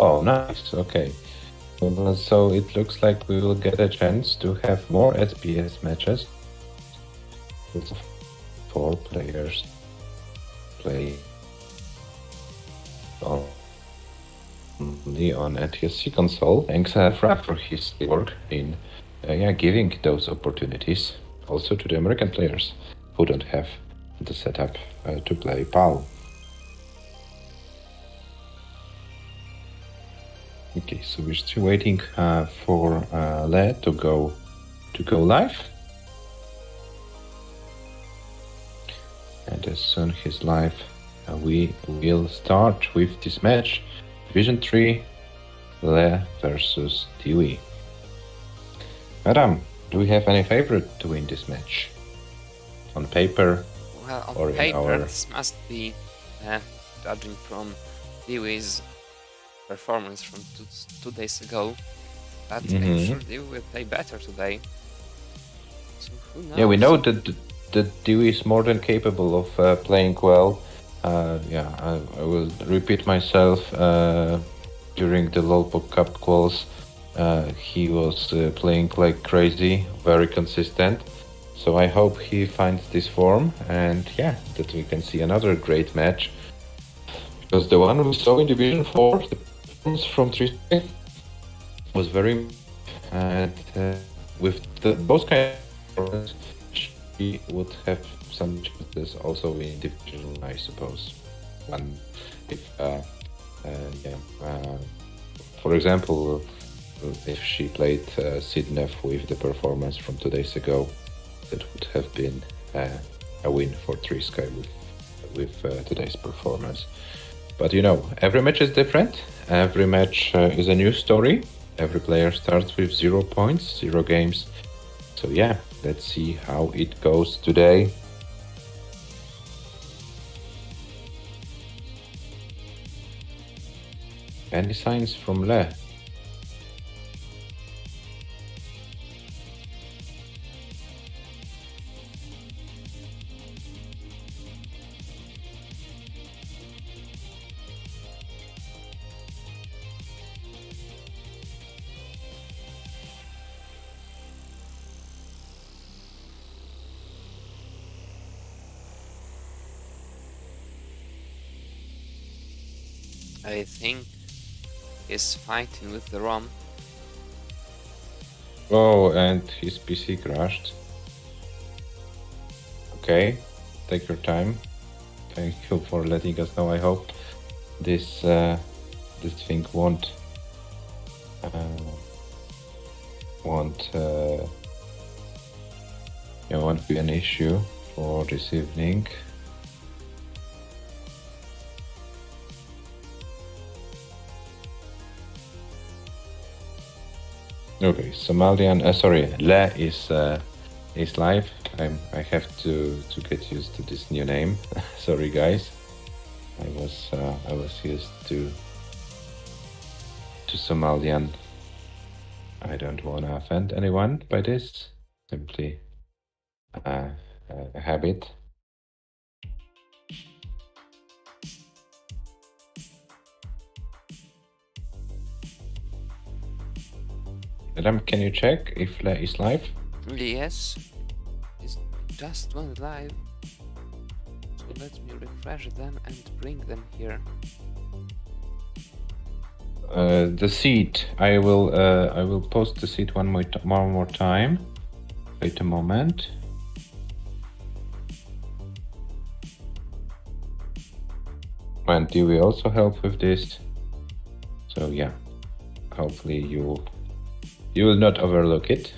Oh, nice. Okay. So it looks like we will get a chance to have more SPS matches. With 4 players play only on NTSC console. Thanks Frank for his work in giving those opportunities also to the American players who don't have the setup to play PAL. Okay, so we're still waiting for Le to go live, and as soon as he's live, we will start with this match, Division 3, Le versus Dewey. Adam, do we have any favorite to win this match? On paper? Well, or on paper, our... this must be, judging from Dewey's performance from two days ago, but I'm sure Dewey will play better today. So who knows? Yeah, we know that Dewey is more than capable of playing well. I will repeat myself. During the Lolpop Cup quals, he was playing like crazy, very consistent. So I hope he finds this form, and that we can see another great match. Because the one we saw in Division 4, the performance from Tristan was very... And with those kind of performances, she would have some chances also in Division 1, I suppose. For example, if she played Sidnev with the performance from 2 days ago, that would have been a win for Triska with with today's performance. But you know, every match is different. Every match is a new story. Every player starts with 0 points, 0 games. So yeah, let's see how it goes today. Any signs from Le? I think he's fighting with the ROM. Oh, and his PC crashed. Okay, take your time. Thank you for letting us know. I hope this thing won't be an issue for this evening. Okay, Somalian. Sorry, Le is live. I have to get used to this new name. Sorry, guys. I was used to Somalian. I don't want to offend anyone by this. Simply a habit. Adam, can you check if Le is live? Yes, it just went live. So let me refresh them and bring them here. The seat. I will post the seat one more time. Wait a moment. And do we also help with this? So yeah, hopefully you will not overlook it.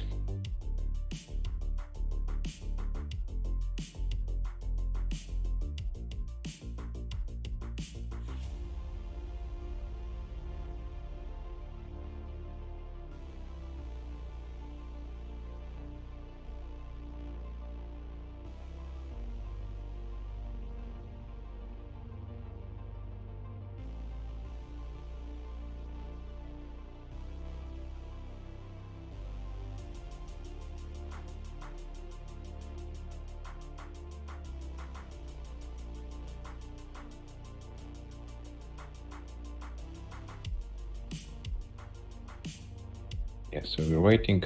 Yeah, so we're waiting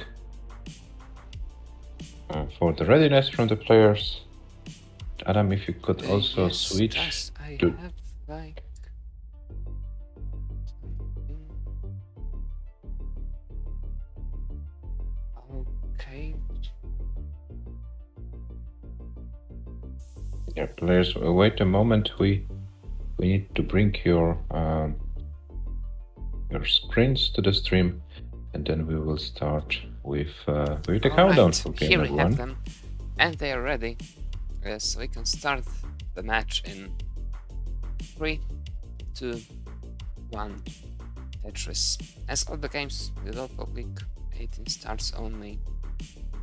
for the readiness from the players. Adam, if you could also Yes, switch just I to... have like okay. Yeah, players, wait a moment. We need to bring your screens to the stream, and then we will start with the countdown for game Here we number have one. them, and they are ready. So we can start the match in 3, 2, 1. Tetris. As all the games without public, 18 starts only.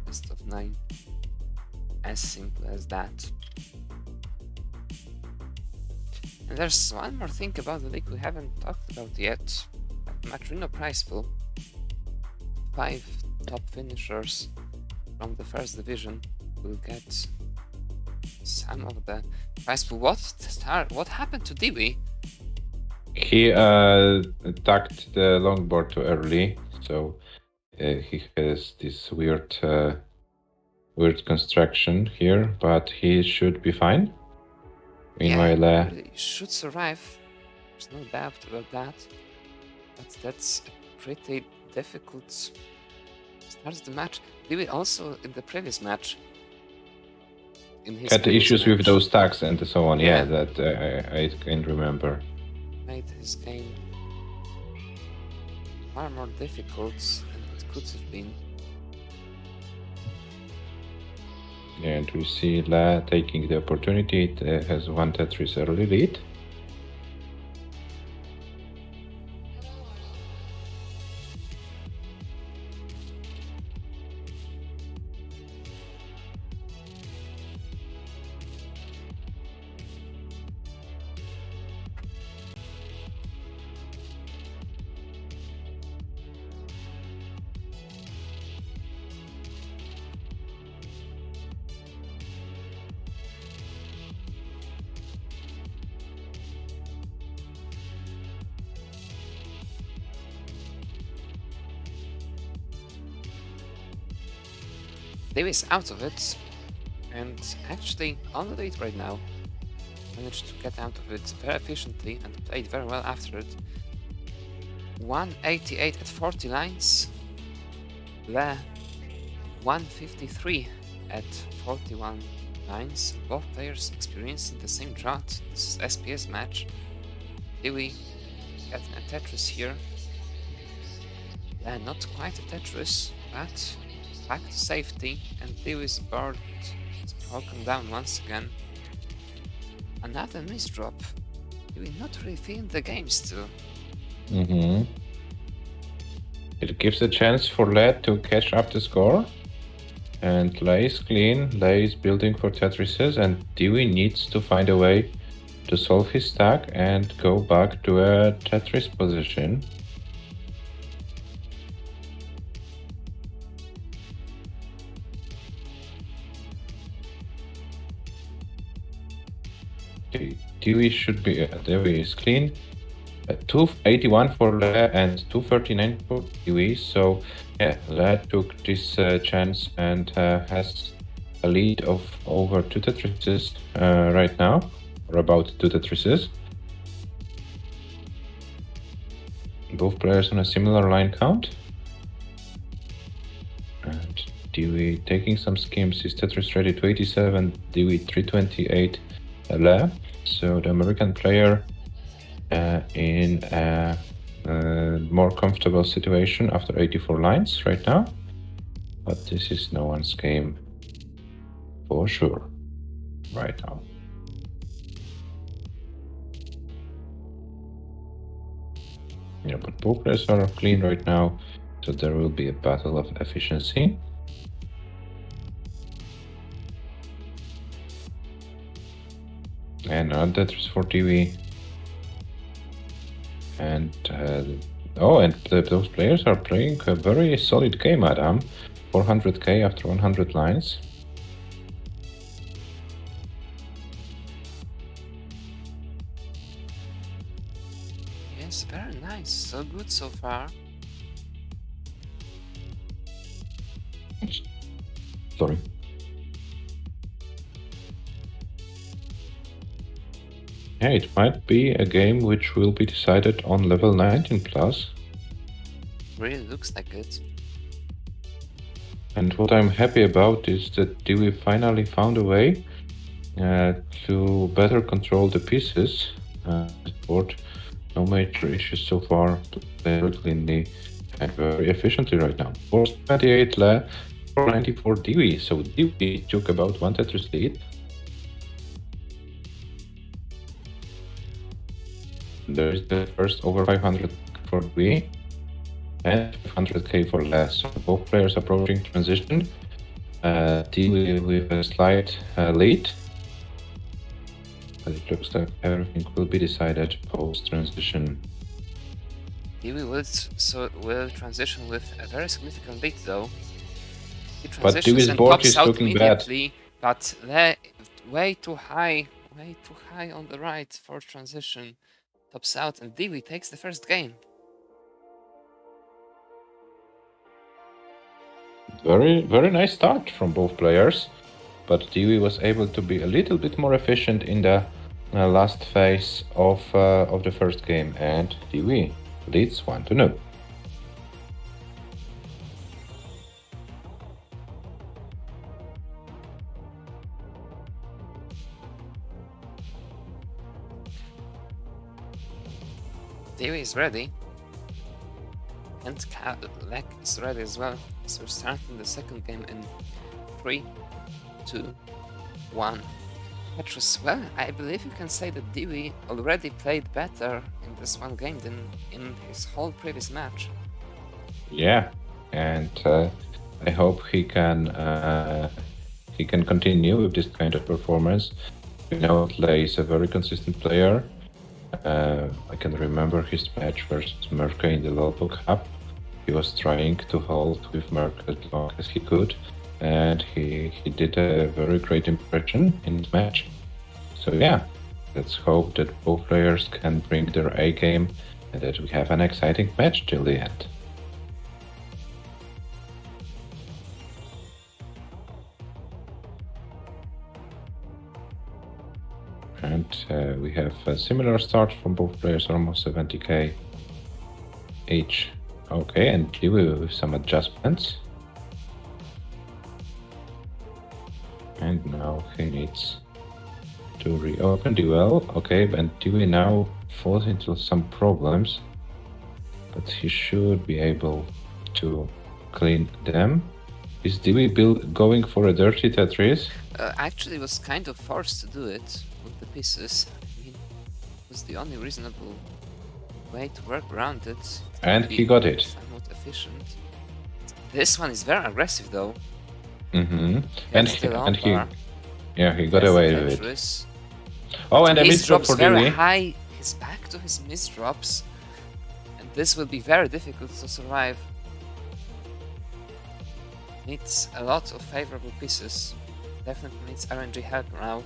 Best of 9. As simple as that. And there's one more thing about the league we haven't talked about yet. Matrino prize pool. 5 top finishers from the first division will get some of the prize pool. What happened to Dewey? He attacked the longboard too early, so he has this weird construction here, but he should be fine. Meanwhile, Yeah, he should survive. There's no doubt about that. But that's a pretty difficult start to the match. Dewey also in the previous match. In his had previous issues match, with those tags and so on. Yeah. Yeah, that I can remember. made his game far more difficult than it could have been. And we see La taking the opportunity. It has one Tetris early lead. Dewey is out of it, and actually on the lead right now. Managed to get out of it very efficiently and played very well after it. 188 at 40 lines. Le 153 at 41 lines. Both players experiencing the same drought. This is SPS match. Dewey getting a Tetris here. Le not quite a Tetris, but back to safety, and Dewey's board is broken down once again. Another misdrop. Dewey not really feeling the game still. It gives a chance for Led to catch up the score. And Lei is clean. Lei is building for Tetrises, and Dewey needs to find a way to solve his stack and go back to a Tetris position. Okay, Dewey should be. Dewey is clean. 281 for Le and 239 for Dewey. So yeah, Le took this chance and has a lead of over 2 Tetrises right now, or about 2 Tetrises. Both players on a similar line count. And Dewey taking some schemes. His Tetris ready 287, Dewey 328 Le. So the American player in a more comfortable situation after 84 lines right now. But this is no one's game for sure right now. Yeah, but both players are clean right now, so there will be a battle of efficiency. And another Tetris for Dewey. And those players are playing a very solid game, Adam. 400k after 100 lines. Yes, very nice. So good so far. Sorry. Yeah, it might be a game which will be decided on level 19 plus. Really looks like it. And what I'm happy about is that Dewey finally found a way to better control the pieces. Board, no major issues so far. Very cleanly and very efficiently right now. 428 Le, 494 Dewey. So Dewey took about 1 Tetris lead. There is the first over 500 for Dewey and 500k for Le. So both players approaching transition. Dewey with a slight lead. But it looks like everything will be decided post-transition. Dewey will transition with a very significant lead though. He But transitions Dewey's and board tops is out looking bad. immediately, but Le way too high on the right for transition. Tops out and Dewey takes the first game. Very, very nice start from both players, but Dewey was able to be a little bit more efficient in the last phase of the first game, and Dewey leads 1-0. Dewey is ready. And Lek is ready as well. So we're starting the second game in 3, 2-1. Tetris, well, I believe you can say that Dewey already played better in this one game than in his whole previous match. Yeah, and I hope he can continue with this kind of performance. We know Lei is a very consistent player. I can remember his match versus Merke in the Lotto Cup. He was trying to hold with Merke as long as he could, and he did a very great impression in the match. So yeah, let's hope that both players can bring their A game and that we have an exciting match till the end. And we have a similar start from both players, almost 70k each. Okay, and Dewey with some adjustments. And now he needs to reopen the well. Okay, and Dewey now falls into some problems, but he should be able to clean them. Is Dewey going for a dirty Tetris? Actually was kind of forced to do it with the pieces. I mean, it was the only reasonable way to work around it. And he got it. Somewhat efficient. This one is very aggressive though. Mm-hmm. And he got away with it. Oh, and a misdrop for very Dewey. high. He's back to his misdrops, and this will be very difficult to survive. Needs a lot of favorable pieces. Definitely needs RNG help now,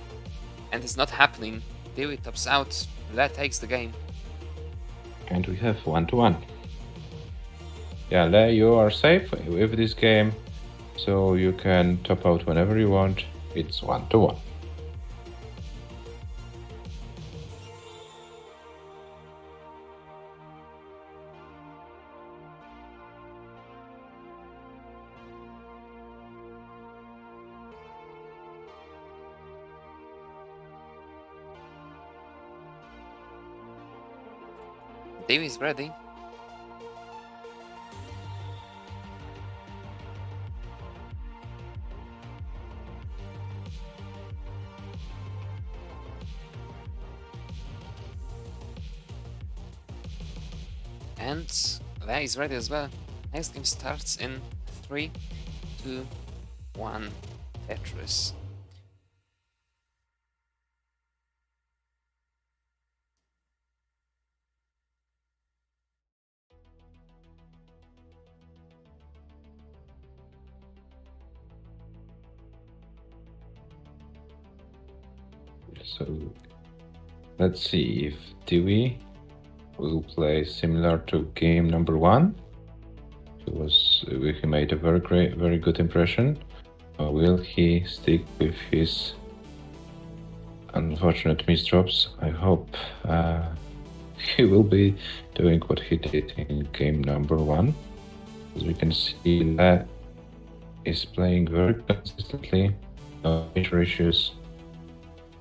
and it's not happening. Dewey tops out. Le takes the game. And we have 1-1. Yeah, Le, you are safe with this game, so you can top out whenever you want. It's 1-1. Dewey is ready. And Le is ready as well. Next game starts in 3, 2, 1, Tetris. So let's see if Dewey will play similar to game number 1. He made a very good impression. Will he stick with his unfortunate misdrops? I hope he will be doing what he did in game number 1. As we can see, Le is playing very consistently, no major issues.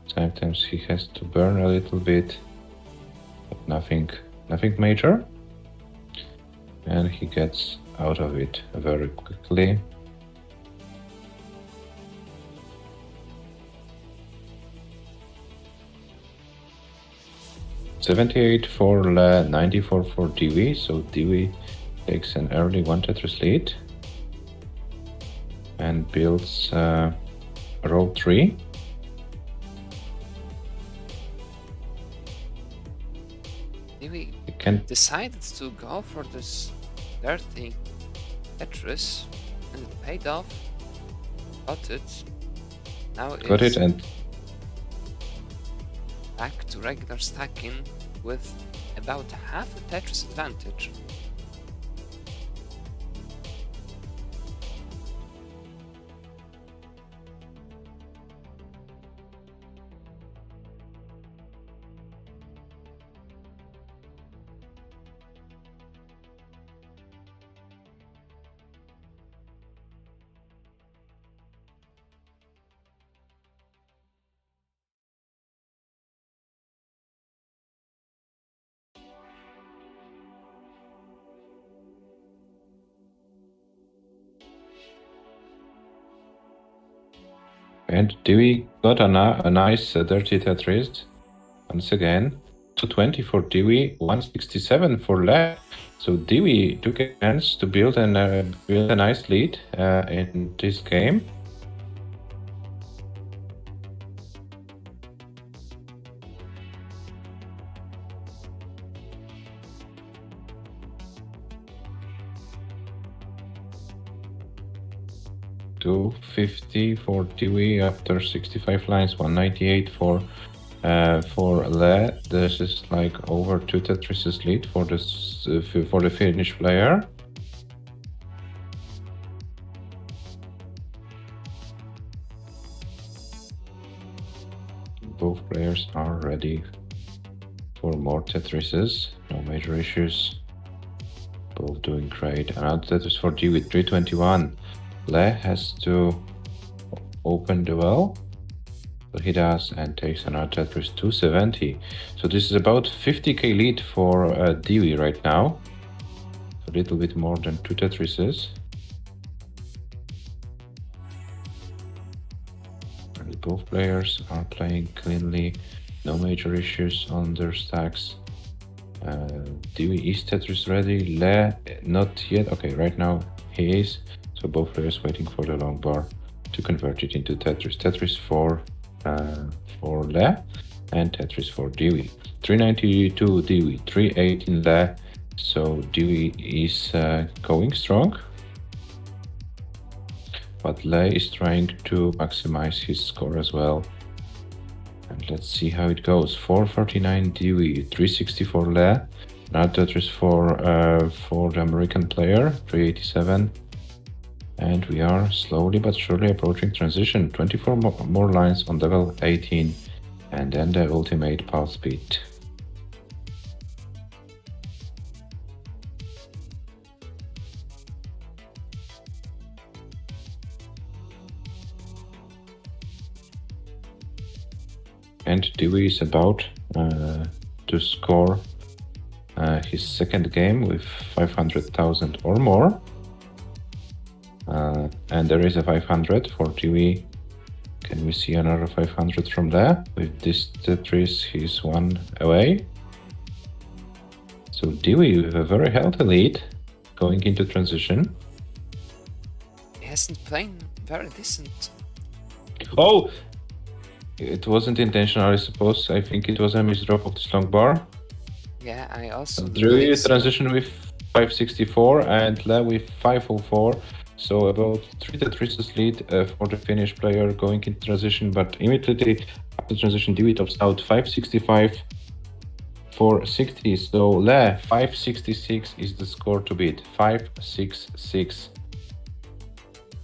Sometimes he has to burn a little bit, but nothing major. And he gets out of it very quickly. $78 for Le, 94 for Dewey, so Dewey takes an early 1 Tetris lead and builds row 3. Dewey Can decided to go for this dirty Tetris, and it paid off. Got it. Now got it's it, and back to regular stacking with about half a Tetris advantage. And Dewey got a nice dirty Tetris. Once again, 220 for Dewey, 167 for Le. So Dewey took a chance to build a nice lead in this game. $250 for Dewey after 65 lines, 198 for Le. This is like over 2 Tetris lead for this for the Finnish player. Both players are ready for more Tetrises. No major issues. Both doing great. Another Tetris for Dewey, 321. Le has to open the well. So he does and takes another Tetris, 270. So this is about 50k lead for Dewey right now. A little bit more than 2 Tetrises. And both players are playing cleanly. No major issues on their stacks. Dewey is Tetris ready. Le, not yet. Okay, right now he is. So both players waiting for the long bar to convert it into Tetris. Tetris for Le and Tetris for Dewey. 392 Dewey, 318 Le. So Dewey is going strong. But Le is trying to maximize his score as well. And let's see how it goes. 449 Dewey, 364 Le. Now Tetris for the American player, 387. And we are slowly but surely approaching transition. 24 more lines on level 18. And then the ultimate pulse speed. And Dewey is about to score his second game with 500,000 or more. And there is a 500 for Dewey. Can we see another 500 from there? With this Tetris, he's one away. So Dewey with a very healthy lead going into transition. He hasn't played very decent. Oh! It wasn't intentional, I suppose. I think it was a misdrop of this long bar. Yeah, I also Dewey transition with 564 and Le with 504. So about 3 Tetrises lead for the Finnish player going into transition, but immediately after transition Dewey tops out 565 for 60. So Le 566 is the score to beat. 566.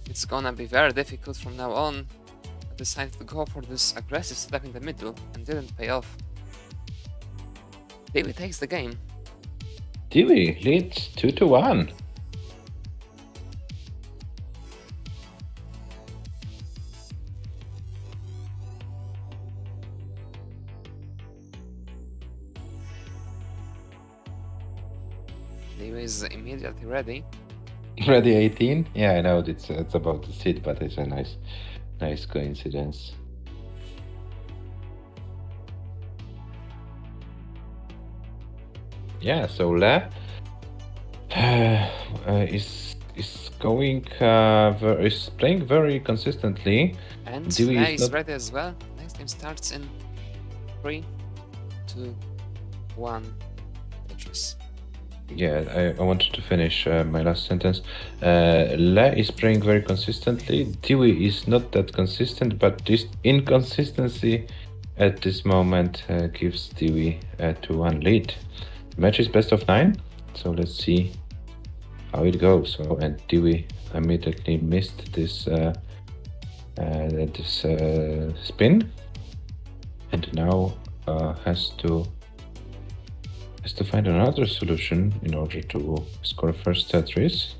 It's gonna be very difficult from now on. I decided to go for this aggressive step in the middle and didn't pay off. Dewey takes the game. Dewey leads 2-1. Dewey is immediately ready. Ready 18? Yeah, I know it's about to sit, but it's a nice coincidence. Yeah, so Le is going is playing very consistently. And Dewey Le is is not- ready as well. Next game starts in 3, 2, 1. Tetris. Yeah, I wanted to finish my last sentence. Le is playing very consistently. Dewey is not that consistent, but this inconsistency at this moment gives Dewey a 2-1 lead. The match is best of 9, so let's see how it goes. So, and Dewey immediately missed this spin, and now has to find another solution in order to score first Tetris.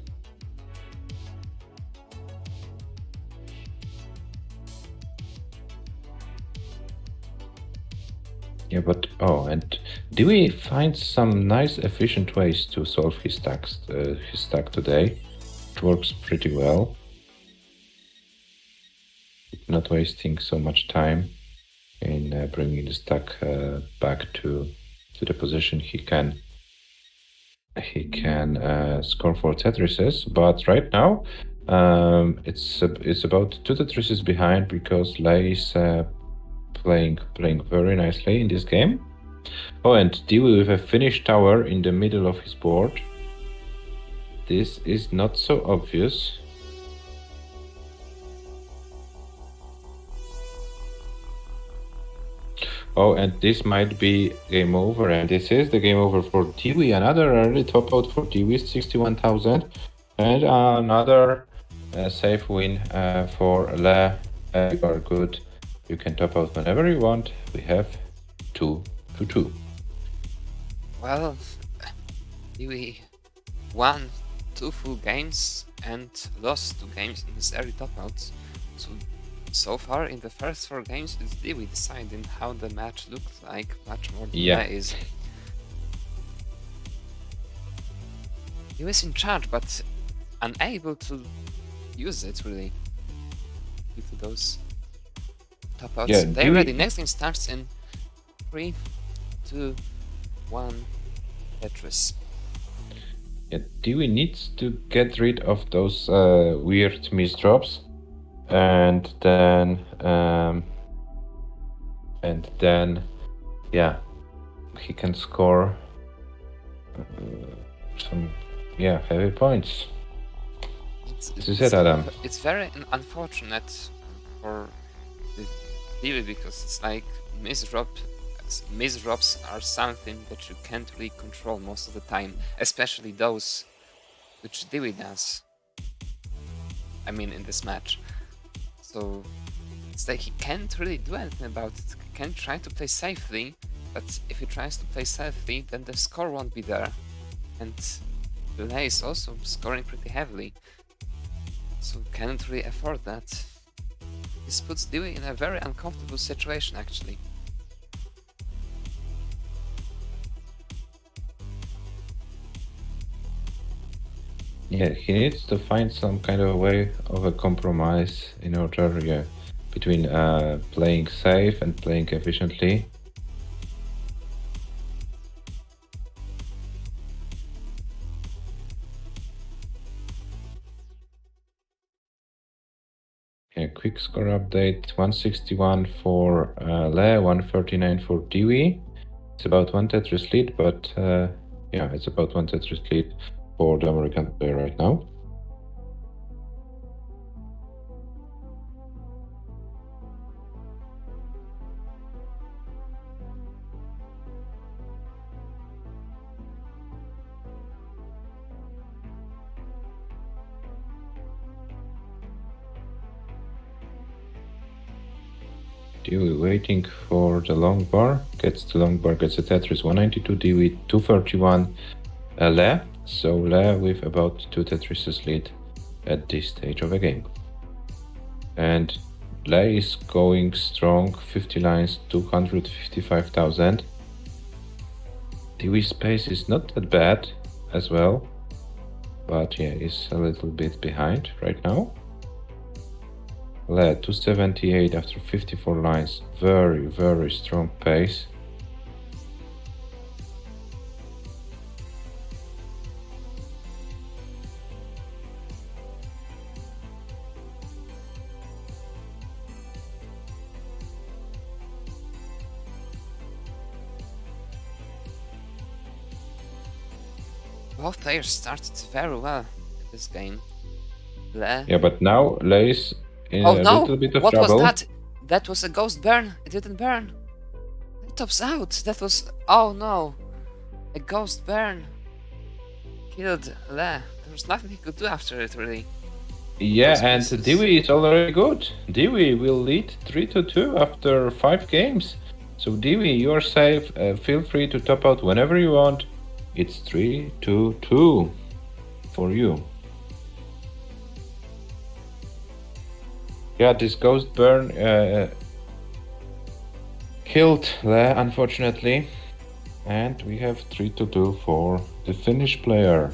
Yeah, but and Dewey finds some nice efficient ways to solve his stack today. It works pretty well. not wasting so much time in bringing the stack back to the position he can score 4 Tetrises. But right now, it's about 2 Tetrises behind because Lei is playing very nicely in this game. Oh, and Dewey with a finished tower in the middle of his board. This is not so obvious. Oh, and this might be game over, and this is the game over for Dewey. Another early top out for Dewey, 61,000, and another safe win for Le. You are good. You can top out whenever you want. We have 2-2. Well, Dewey won 2 full games and lost 2 games in his early top outs. So far in the first 4 games, it's Dewey deciding how the match looks like, much more than Yeah. Le is. He was in charge, but unable to use it really due to those top outs. Yeah, They're Dewey- ready. Next game starts in 3, 2, 1. Tetris. Yeah, Dewey needs to get rid of those weird misdrops, and then yeah, he can score some heavy points. This is it, Adam. It's very unfortunate for the Dewey because it's like misdrops are something that you can't really control most of the time, especially those which Dewey does. I mean, in this match. So it's like he can't really do anything about it. He can try to play safely, but if he tries to play safely, then the score won't be there. And Le is also scoring pretty heavily, so cannot really afford that. This puts Dewey in a very uncomfortable situation, actually. Yeah, he needs to find some kind of a way of a compromise in order, between playing safe and playing efficiently. Yeah, quick score update: 161 for Le, 139 for Dewey. It's about 1 Tetris lead, but it's about 1 Tetris lead for the American player right now. Dewey waiting for the long bar, gets the long bar, gets the Tetris. 192 Dewey, 231 Le. So Le with about 2 Tetrises lead at this stage of the game. And Le is going strong, 50 lines, 255,000. Dewey's pace is not that bad as well, but is a little bit behind right now. Le 278 after 54 lines, very, very strong pace. Both players started very well in this game. Le. Yeah, but now Le is in Oh a no! little bit of What trouble. was that? That was a ghost burn. It didn't burn. It tops out. That was. Oh no! A ghost burn killed Le. There was nothing he could do after it, really. Yeah, Those and pieces. Dewey is already good. Dewey will lead 3-2 after 5 games. So Dewey, you are safe. Feel free to top out whenever you want. It's 3-2 for you. Yeah, this ghost burn killed Le, unfortunately. And we have 3-2 for the Finnish player.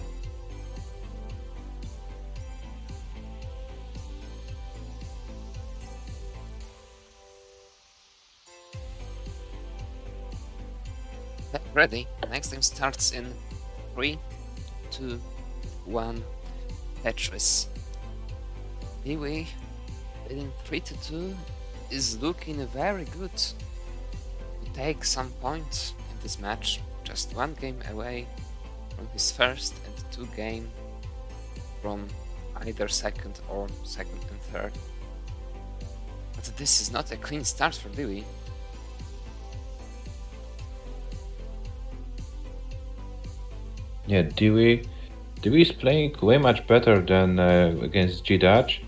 Okay, ready. Next game starts in 3, 2, 1. Tetris. Dewey leading 3-2 is looking very good to take some points in this match. Just one game away from his first and 2 game from either second or second and third. But this is not a clean start for Dewey. Yeah, Dewey is playing way much better than against G-Dutch,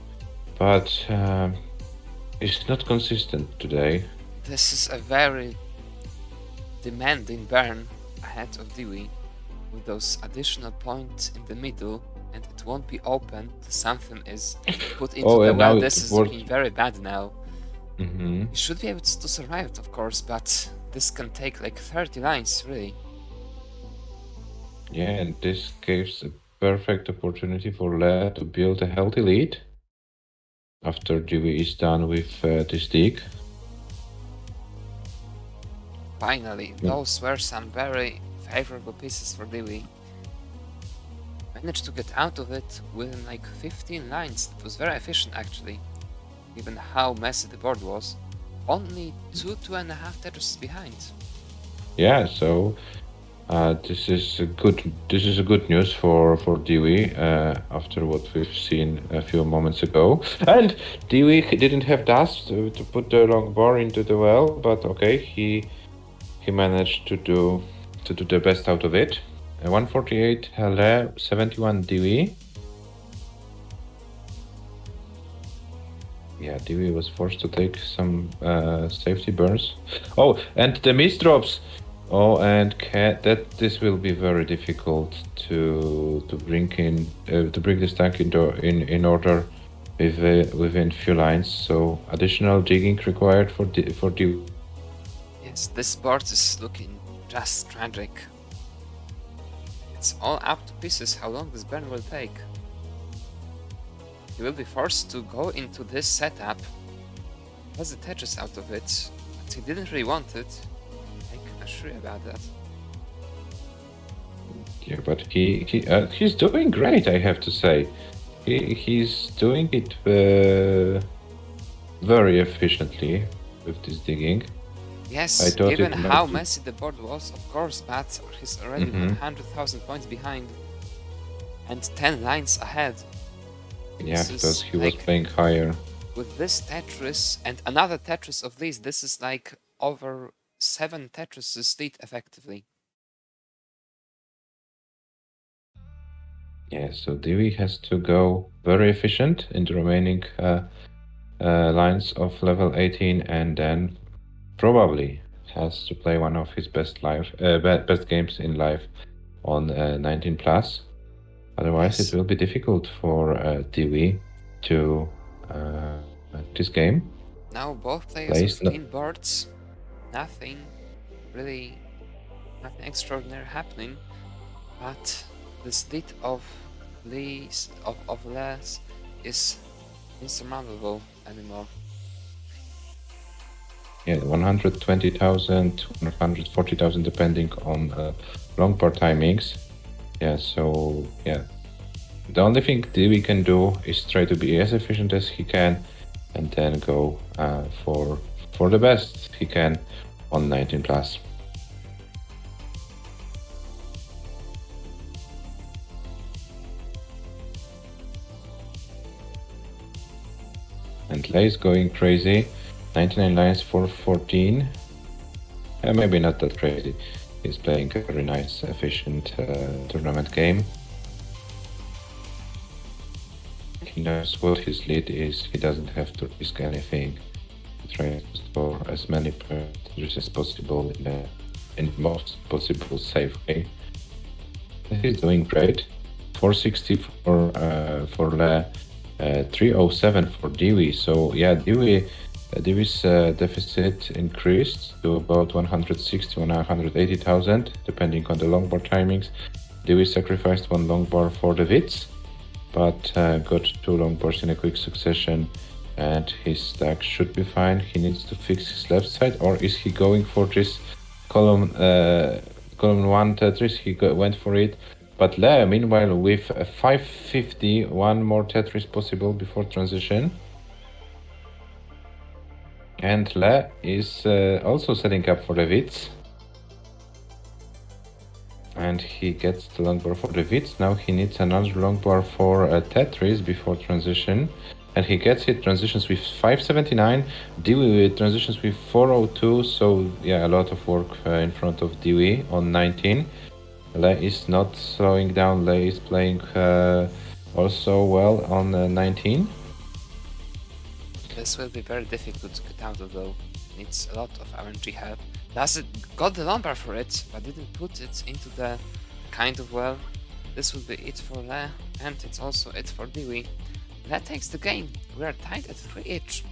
but it's not consistent today. This is a very demanding burn ahead of Dewey, with those additional points in the middle, and it won't be open till something is put into the and now well. it This is worked. looking very bad now. Mm-hmm. He should be able to survive it, of course, but this can take like 30 lines, really. Yeah, and this gives a perfect opportunity for Le to build a healthy lead after Dewey is done with this dig. Finally, those were some very favorable pieces for Dewey. Managed to get out of it within like 15 lines. That was very efficient, actually, given how messy the board was. Only 2.5 Tetris behind. Yeah, so this is a good news for Dewey after what we've seen a few moments ago. And Dewey didn't have dust to put the long bar into the well, but okay, he managed to do the best out of it. 148 Le, 71 Dewey. Yeah, Dewey was forced to take some safety burns. Oh, and the misdrops. Oh, and this will be very difficult to bring the stack in order within few lines. So additional jigging required for Dewey. Yes, this board is looking just tragic. It's all up to pieces how long this burn will take. He will be forced to go into this setup. He has the Tetris out of it, but he didn't really want it. I can assure you about that. Yeah, but he's doing great, I have to say. He's doing it very efficiently with this digging. Yes, given how messy the board was, of course, but he's already 100,000 points behind and 10 lines ahead. Yeah, because he was playing higher. With this Tetris and another Tetris of these, this is like over 7 Tetrises lead effectively. Yeah, so Dewey has to go very efficient in the remaining lines of level 18, and then probably has to play one of his best games in life on 19 plus. Otherwise, it will be difficult for Dewey to this game. Now both players have clean boards. Nothing extraordinary happening, but this lead of Les is insurmountable anymore. Yeah, 120,000, 140,000 depending on long bar timings. Yeah, so yeah. The only thing Dewey can do is try to be as efficient as he can and then go for the best he can on 19 plus. And Le is going crazy. 99 lines for 14. Maybe not that crazy. He's playing a very nice, efficient tournament game. He knows what his lead is. He doesn't have to risk anything. He tries to score as many percentages as possible in the most possible safe way. He's doing great. 460 for Le, 307 for Dewey. So yeah, Dewey's deficit increased to about 160,000-180,000, depending on the long bar timings. Dewey sacrificed one long bar for the Wits, but got 2 long bars in a quick succession, and his stack should be fine. He needs to fix his left side, or is he going for this column 1 Tetris, he went for it. But Le, meanwhile, with a 550, one more Tetris possible before transition. And Le is also setting up for the Witz. And he gets the long bar for the Witz. Now he needs another long bar for Tetris before transition. And he gets it, transitions with 579, Dewey transitions with 402, so yeah, a lot of work in front of Dewey on 19. Le is not slowing down, Le is playing also well on 19. This will be very difficult to get out of though. Needs a lot of RNG help. Does it got the lumbar for it, but didn't put it into the kind of well. This will be it for Le, and it's also it for Dewey. Le takes the game. We are tied at 3 each.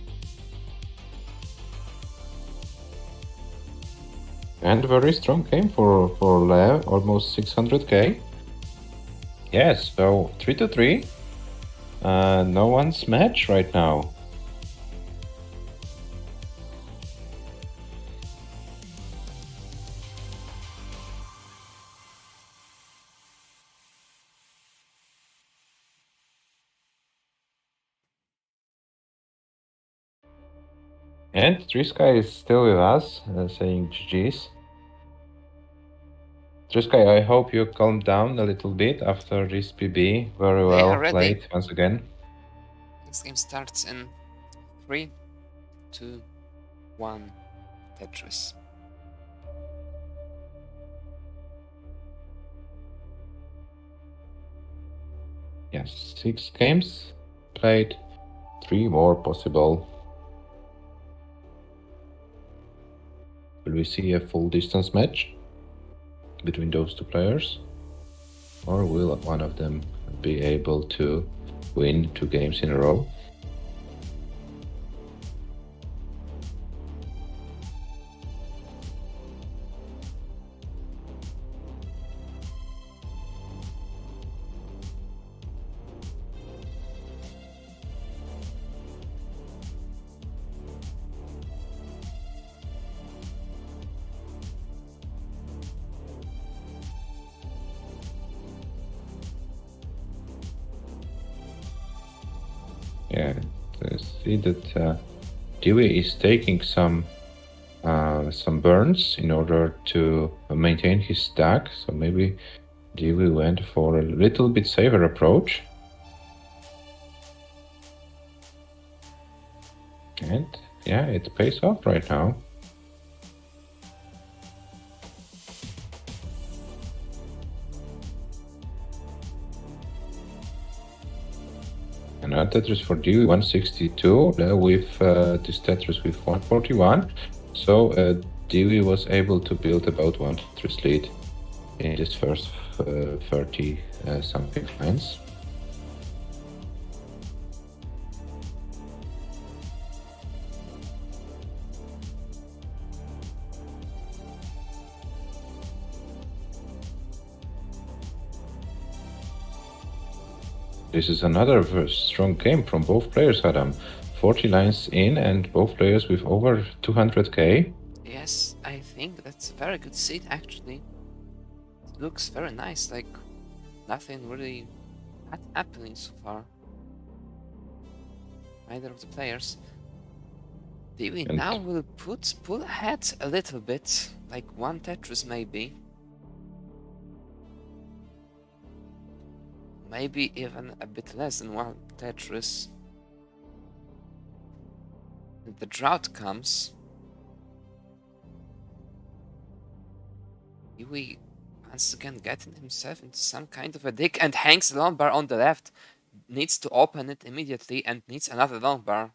And very strong game for Le, almost 600k. Yes, so 3-3. No one's match right now. And Triska is still with us, saying GG's. Triska, I hope you calmed down a little bit after this PB. Very They are well ready. played once again. This game starts in 3, 2, 1, Tetris. Yes, 6 games played, 3 more possible. Will we see a full distance match between those two players? Or will one of them be able to win 2 games in a row? Yeah, I see that Dewey is taking some burns in order to maintain his stack. So maybe Dewey went for a little bit safer approach. And yeah, it pays off right now. Another Tetris for Dewey, 162, with this Tetris with 141. So Dewey was able to build about 1 Tetris lead in this first 30 something lines. This is another strong game from both players, Adam. 40 lines in and both players with over 200k. Yes, I think that's a very good seat actually. It looks very nice, like nothing really happening so far. Neither of the players. Dewey And- now will pull ahead a little bit, like 1 Tetris maybe. Maybe even a bit less than 1 Tetris. And the drought comes. Dewey once again getting himself into some kind of a dig and hangs the long bar on the left. Needs to open it immediately and needs another long bar.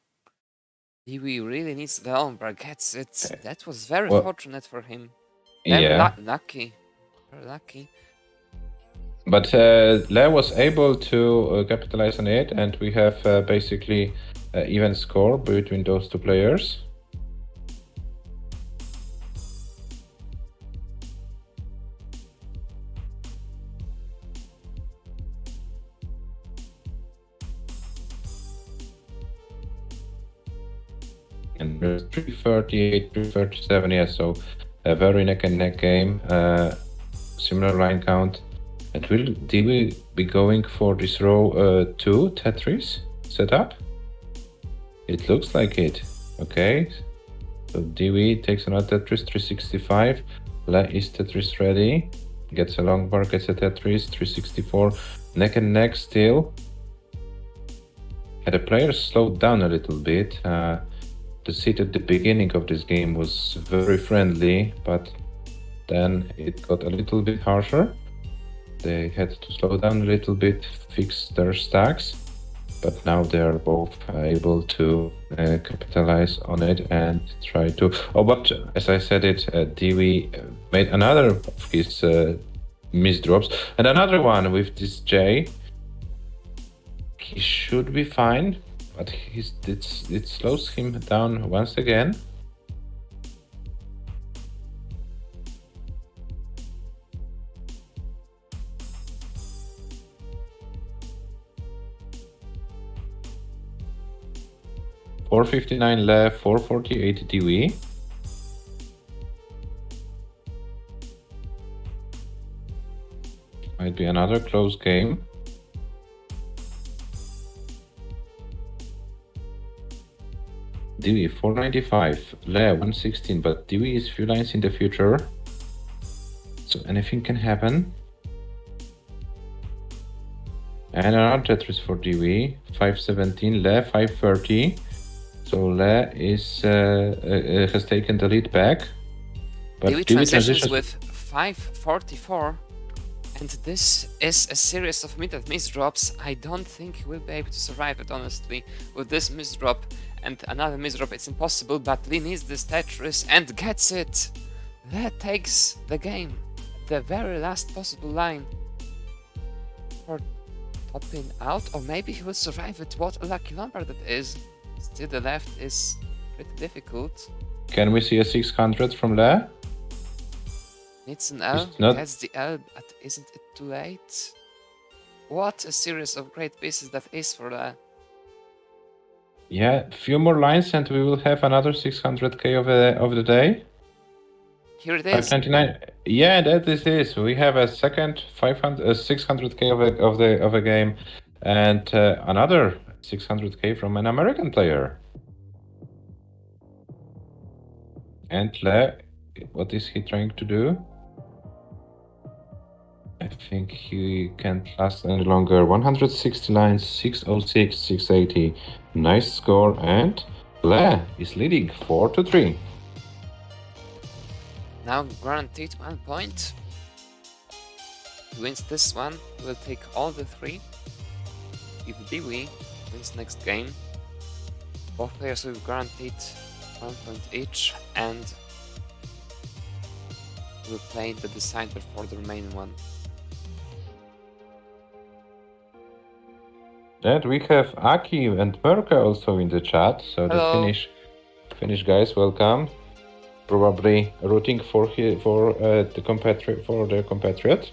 Dewey really needs the long bar, gets it. That was very Well, fortunate for him. Very yeah, lucky. Very lucky. but Le was able to capitalize on it, and we have basically even score between those two players. And there's 338, 337, yeah, so a very neck and neck game, similar line count. And will Dewey be going for this row 2 Tetris setup? It looks like it. Okay. So Dewey takes another Tetris 365. Le is Tetris ready. Gets a long bar, gets a Tetris 364. Neck and neck still. And the players slowed down a little bit. The seat at the beginning of this game was very friendly, but then it got a little bit harsher. They had to slow down a little bit, fix their stacks, but now they are both able to capitalize on it and try to... Oh, but as I said it, Dewey made another of his misdrops, and another one with this J. He should be fine, but it slows him down once again. $459 left, $448 Dewey. Might be another close game. Dewey 495, Le 116, but Dewey is few lines in the future, so anything can happen. And another Tetris for Dewey, 517, Le 530. So Le is has taken the lead back. But Dewey transitions with 544, and this is a series of mid-at misdrops. I don't think he will be able to survive it, honestly. With this misdrop and another misdrop, it's impossible, but Lee needs this Tetris and gets it! That takes the game. The very last possible line for topping out, or maybe he will survive it. What a lucky number that is. Still, the left is pretty difficult. Can we see a 600 from Le? Needs an L, not... gets the L, but isn't it too late? What a series of great pieces that is for Le. Yeah, few more lines and we will have another 600k of the day. Here it is. 599. Yeah, that is this. We have a second 600k of a game, and another 600k from an American player. And Le, what is he trying to do? I think he can't last any longer. 160 lines, 606, 680. Nice score, and Le is leading 4-3. Now guaranteed 1 point. He wins this one, he will take all the 3. If Dewey wins next game, both players will be guaranteed 1 point each, and will play the decider for the remaining one. And we have Aki and Merka also in the chat, so Hello. the Finnish guys, welcome. Probably rooting for their compatriot.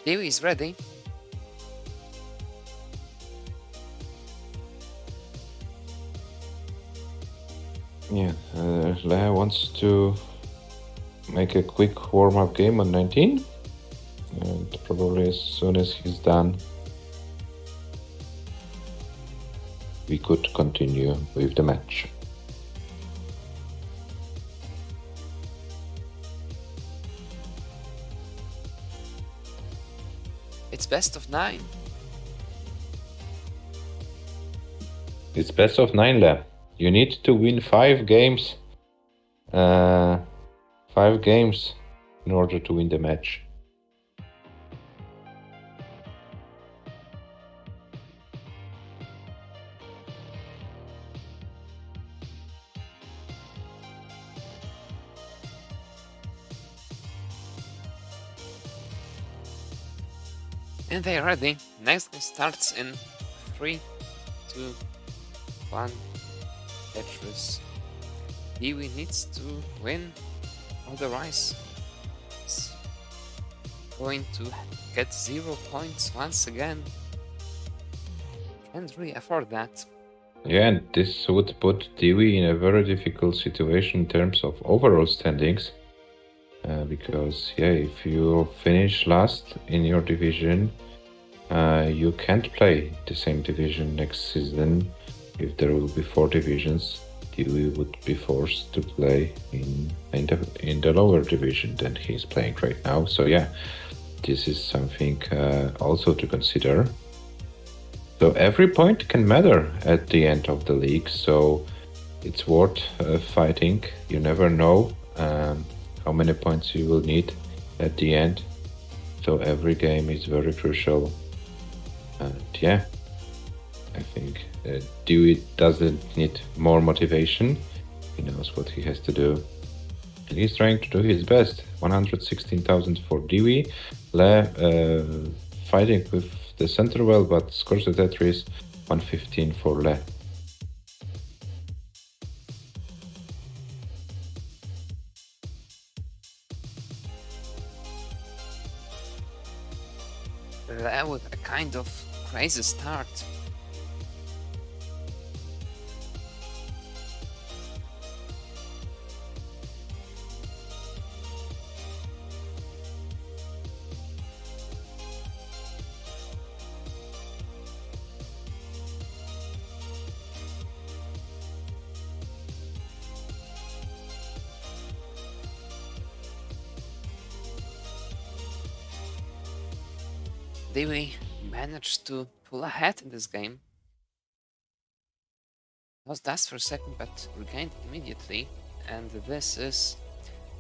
Dewey is ready. Yeah, Le wants to make a quick warm-up game on 19, and probably as soon as he's done, we could continue with the match. It's best of 9. It's best of 9, Le. You need to win 5 games. 5 games in order to win the match. And they are ready. Next game starts in 3, 2, 1. Tetris. Dewey needs to win, otherwise he's going to get 0 points once again. Can't really afford that. Yeah, and this would put Dewey in a very difficult situation in terms of overall standings. Because, yeah, if you finish last in your division, you can't play the same division next season. If there will be 4 divisions, Dewey would be forced to play in the lower division than he's playing right now. So yeah, this is something also to consider. So every point can matter at the end of the league, so it's worth fighting. You never know how many points you will need at the end. So every game is very crucial. And yeah, I think Dewey doesn't need more motivation. He knows what he has to do. And he's trying to do his best. 116,000 for Dewey. Le fighting with the center well, but scores the Tetris. 115 for Le. That was a kind of crazy start. Dewey managed to pull ahead in this game. Lost dust for a second, but regained immediately. And this is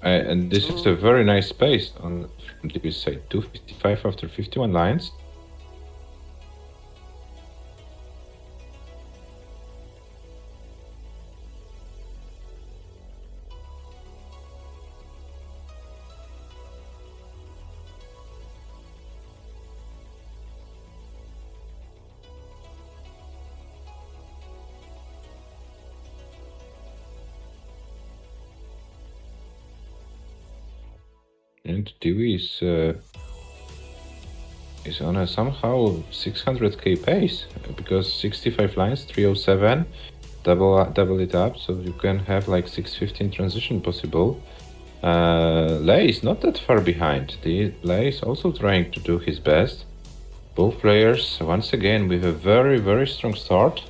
And this is a very nice pace on, did we say 255 after 51 lines? And Dewey is on a somehow 600k pace because 65 lines, 307, double it up, so you can have like 615 transition possible. Lei is not that far behind. Lei is also trying to do his best. Both players, once again, with a very, very strong start.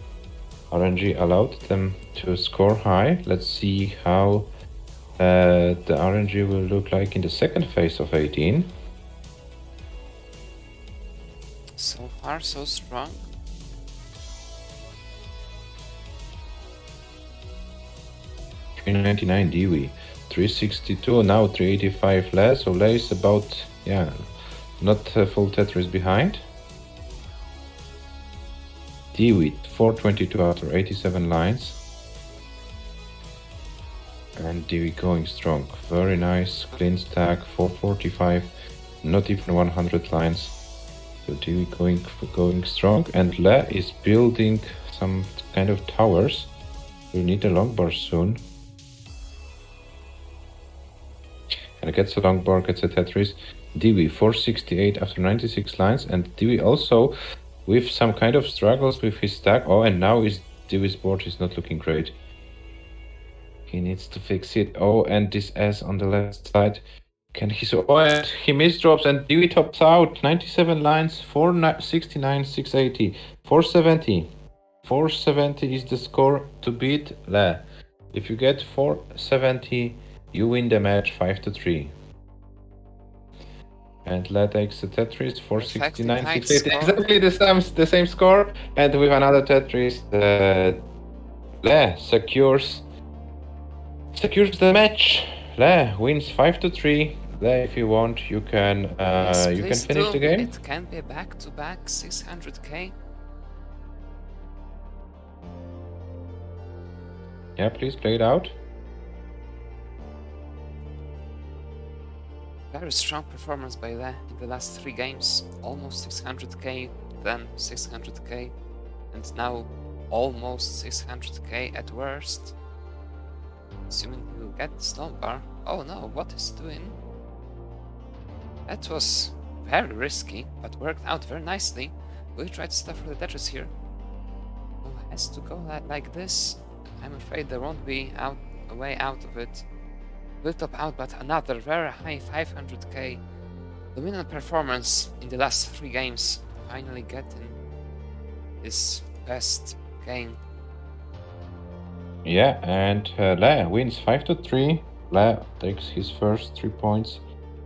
RNG allowed them to score high. Let's see how the RNG will look like in the second phase of 18. so far so strong. $399 Dewey, 362 now, 385 less. So Le is about, yeah, not full Tetris behind. Dewey 422 after 87 lines. And Dewey going strong. Very nice, clean stack, 445, not even 100 lines. So Dewey going strong. And Le is building some kind of towers. We'll need a long bar soon. And gets a long bar, gets a Tetris. Dewey 468 after 96 lines. And Dewey also with some kind of struggles with his stack. Oh, and now Dewey's board is not looking great. He needs to fix it. Oh, and this S on the left side. Can he... Oh, and he misdrops and Dewey tops out. 97 lines, 469, 680, 470. 470 is the score to beat Le. If you get 470, you win the match 5-3. And Le takes the Tetris, 469, 680. Exactly the same score. And with another Tetris, Le secures the match. Le wins 5-3. Le, if you want, you can finish the game. It can be a back-to-back 600k. Yeah, please play it out. Very strong performance by Le in the last 3 games. Almost 600k, then 600k, and now almost 600k at worst. Assuming we will get the stone bar. Oh no, what is he doing? That was very risky, but worked out very nicely. Will he try to stuff for the Tetris here? Oh, has to go like this, I'm afraid there won't be a way out of it. Will top out, but another very high 500k. Dominant performance in the last 3 games, finally getting his best game. Yeah, and Le wins 5-3. Le takes his first 3 points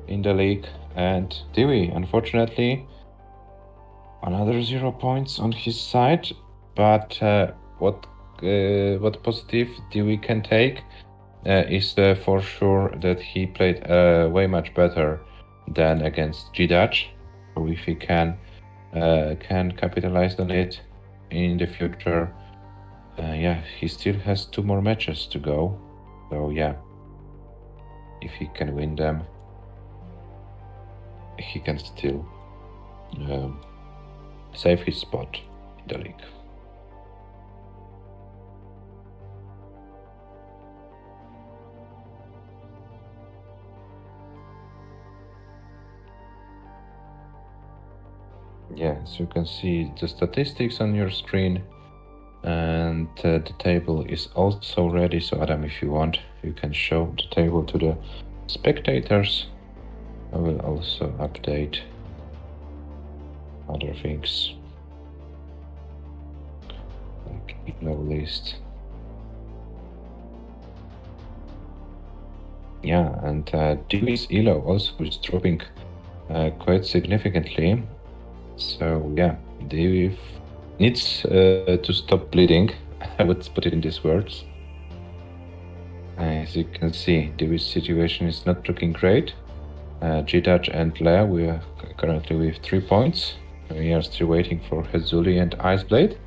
in the league, and Dewey, unfortunately, another 0 points on his side. But what positive Dewey can take is for sure that he played way much better than against G-Dutch. So if he can capitalize on it in the future, yeah, he still has 2 more matches to go. So yeah, if he can win them, he can still save his spot in the league. Yeah, as you can see the statistics on your screen, and the table is also ready. So Adam, if you want, you can show the table to the spectators. I will also update other things like elo list. Yeah, and Dewey's elo also is dropping quite significantly. So yeah, Dewey needs to stop bleeding. I would put it in these words. As you can see, Dewey's situation is not looking great. G-Dutch and Le, we are currently with 3 points. We are still waiting for Hazuli and Iceblade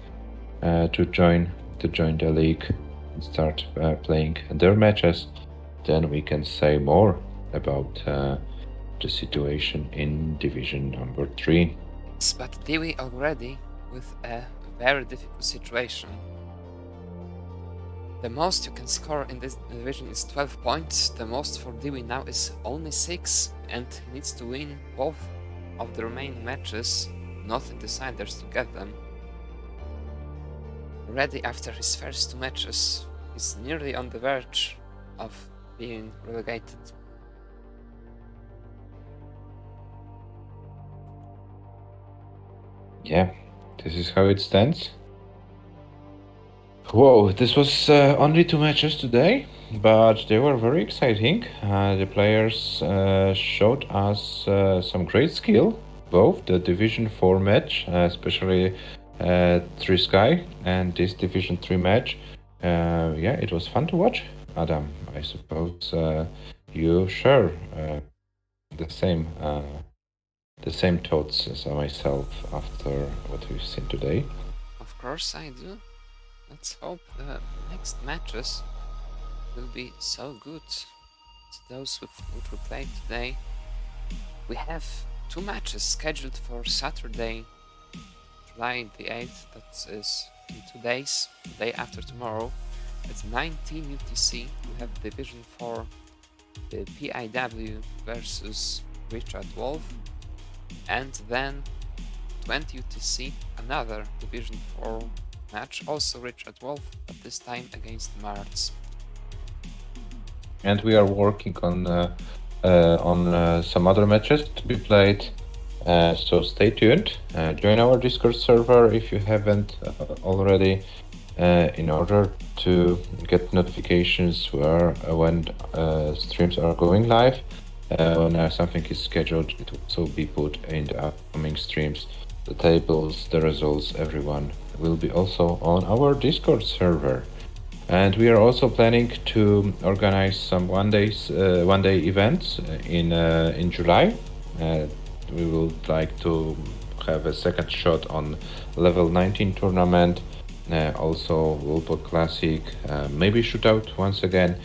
to join the league and start playing their matches. Then we can say more about the situation in division number 3. But Dewey already with a very difficult situation. The most you can score in this division is 12 points. The most for Dewey now is only 6, and he needs to win both of the remaining matches, not in deciders, to get them. Already after his first 2 matches, he's nearly on the verge of being relegated. Yeah, this is how it stands. Whoa, this was only 2 matches today, but they were very exciting. The players showed us some great skill, both the Division 4 match, especially Trisky, and this Division 3 match. Yeah, it was fun to watch. Adam, I suppose you share the same thoughts as myself after what we've seen today. Of course I do. Let's hope the next matches will be so good as those which we played today. We have 2 matches scheduled for Saturday, July the 8th, that is in 2 days, the day after tomorrow. At 19 UTC, we have Division 4, the PIW versus Richard Wolf, and then 20 UTC, another Division 4 match, also Richard Wolf, but this time against Martz. And we are working on some other matches to be played, so stay tuned. Join our Discord server if you haven't already, in order to get notifications when streams are going live. When something is scheduled, it will also be put in the upcoming streams. The tables, the results, everyone will be also on our Discord server. And we are also planning to organize some one-day events in July. We would like to have a second shot on level 19 tournament, also World Cup Classic, maybe shootout once again.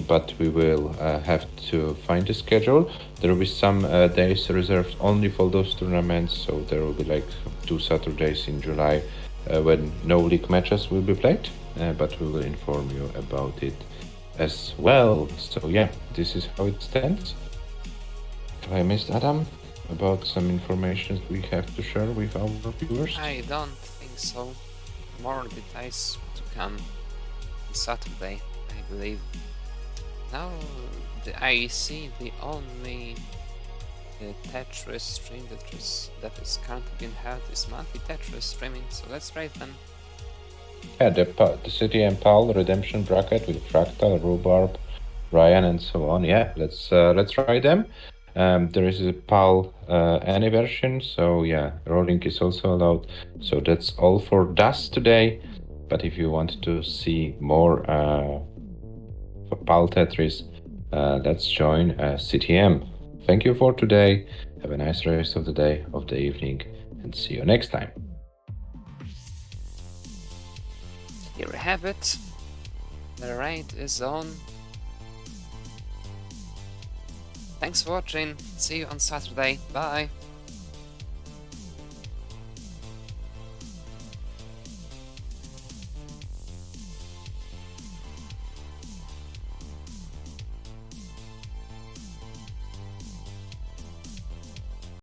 But we will have to find a schedule. There will be some days reserved only for those tournaments, so there will be like 2 Saturdays in July when no league matches will be played, but we will inform you about it as well. So yeah, this is how it stands. Have I missed, Adam, about some information we have to share with our viewers? I don't think so. more details to come on Saturday, I believe. Now, I see the only Tetris stream that is currently being held is monthly Tetris streaming, so let's try them. Yeah, the CTM PAL redemption bracket with Fractal, Rhubarb, Ryan, and so on. Yeah, let's try them. There is a PAL any version, so yeah, rolling is also allowed. So that's all for DAS today. But if you want to see more for PAL Tetris, let's join CTM. Thank you for today. Have a nice rest of the day, of the evening, and see you next time. Here we have it. The raid is on. Thanks for watching. See you on Saturday. Bye.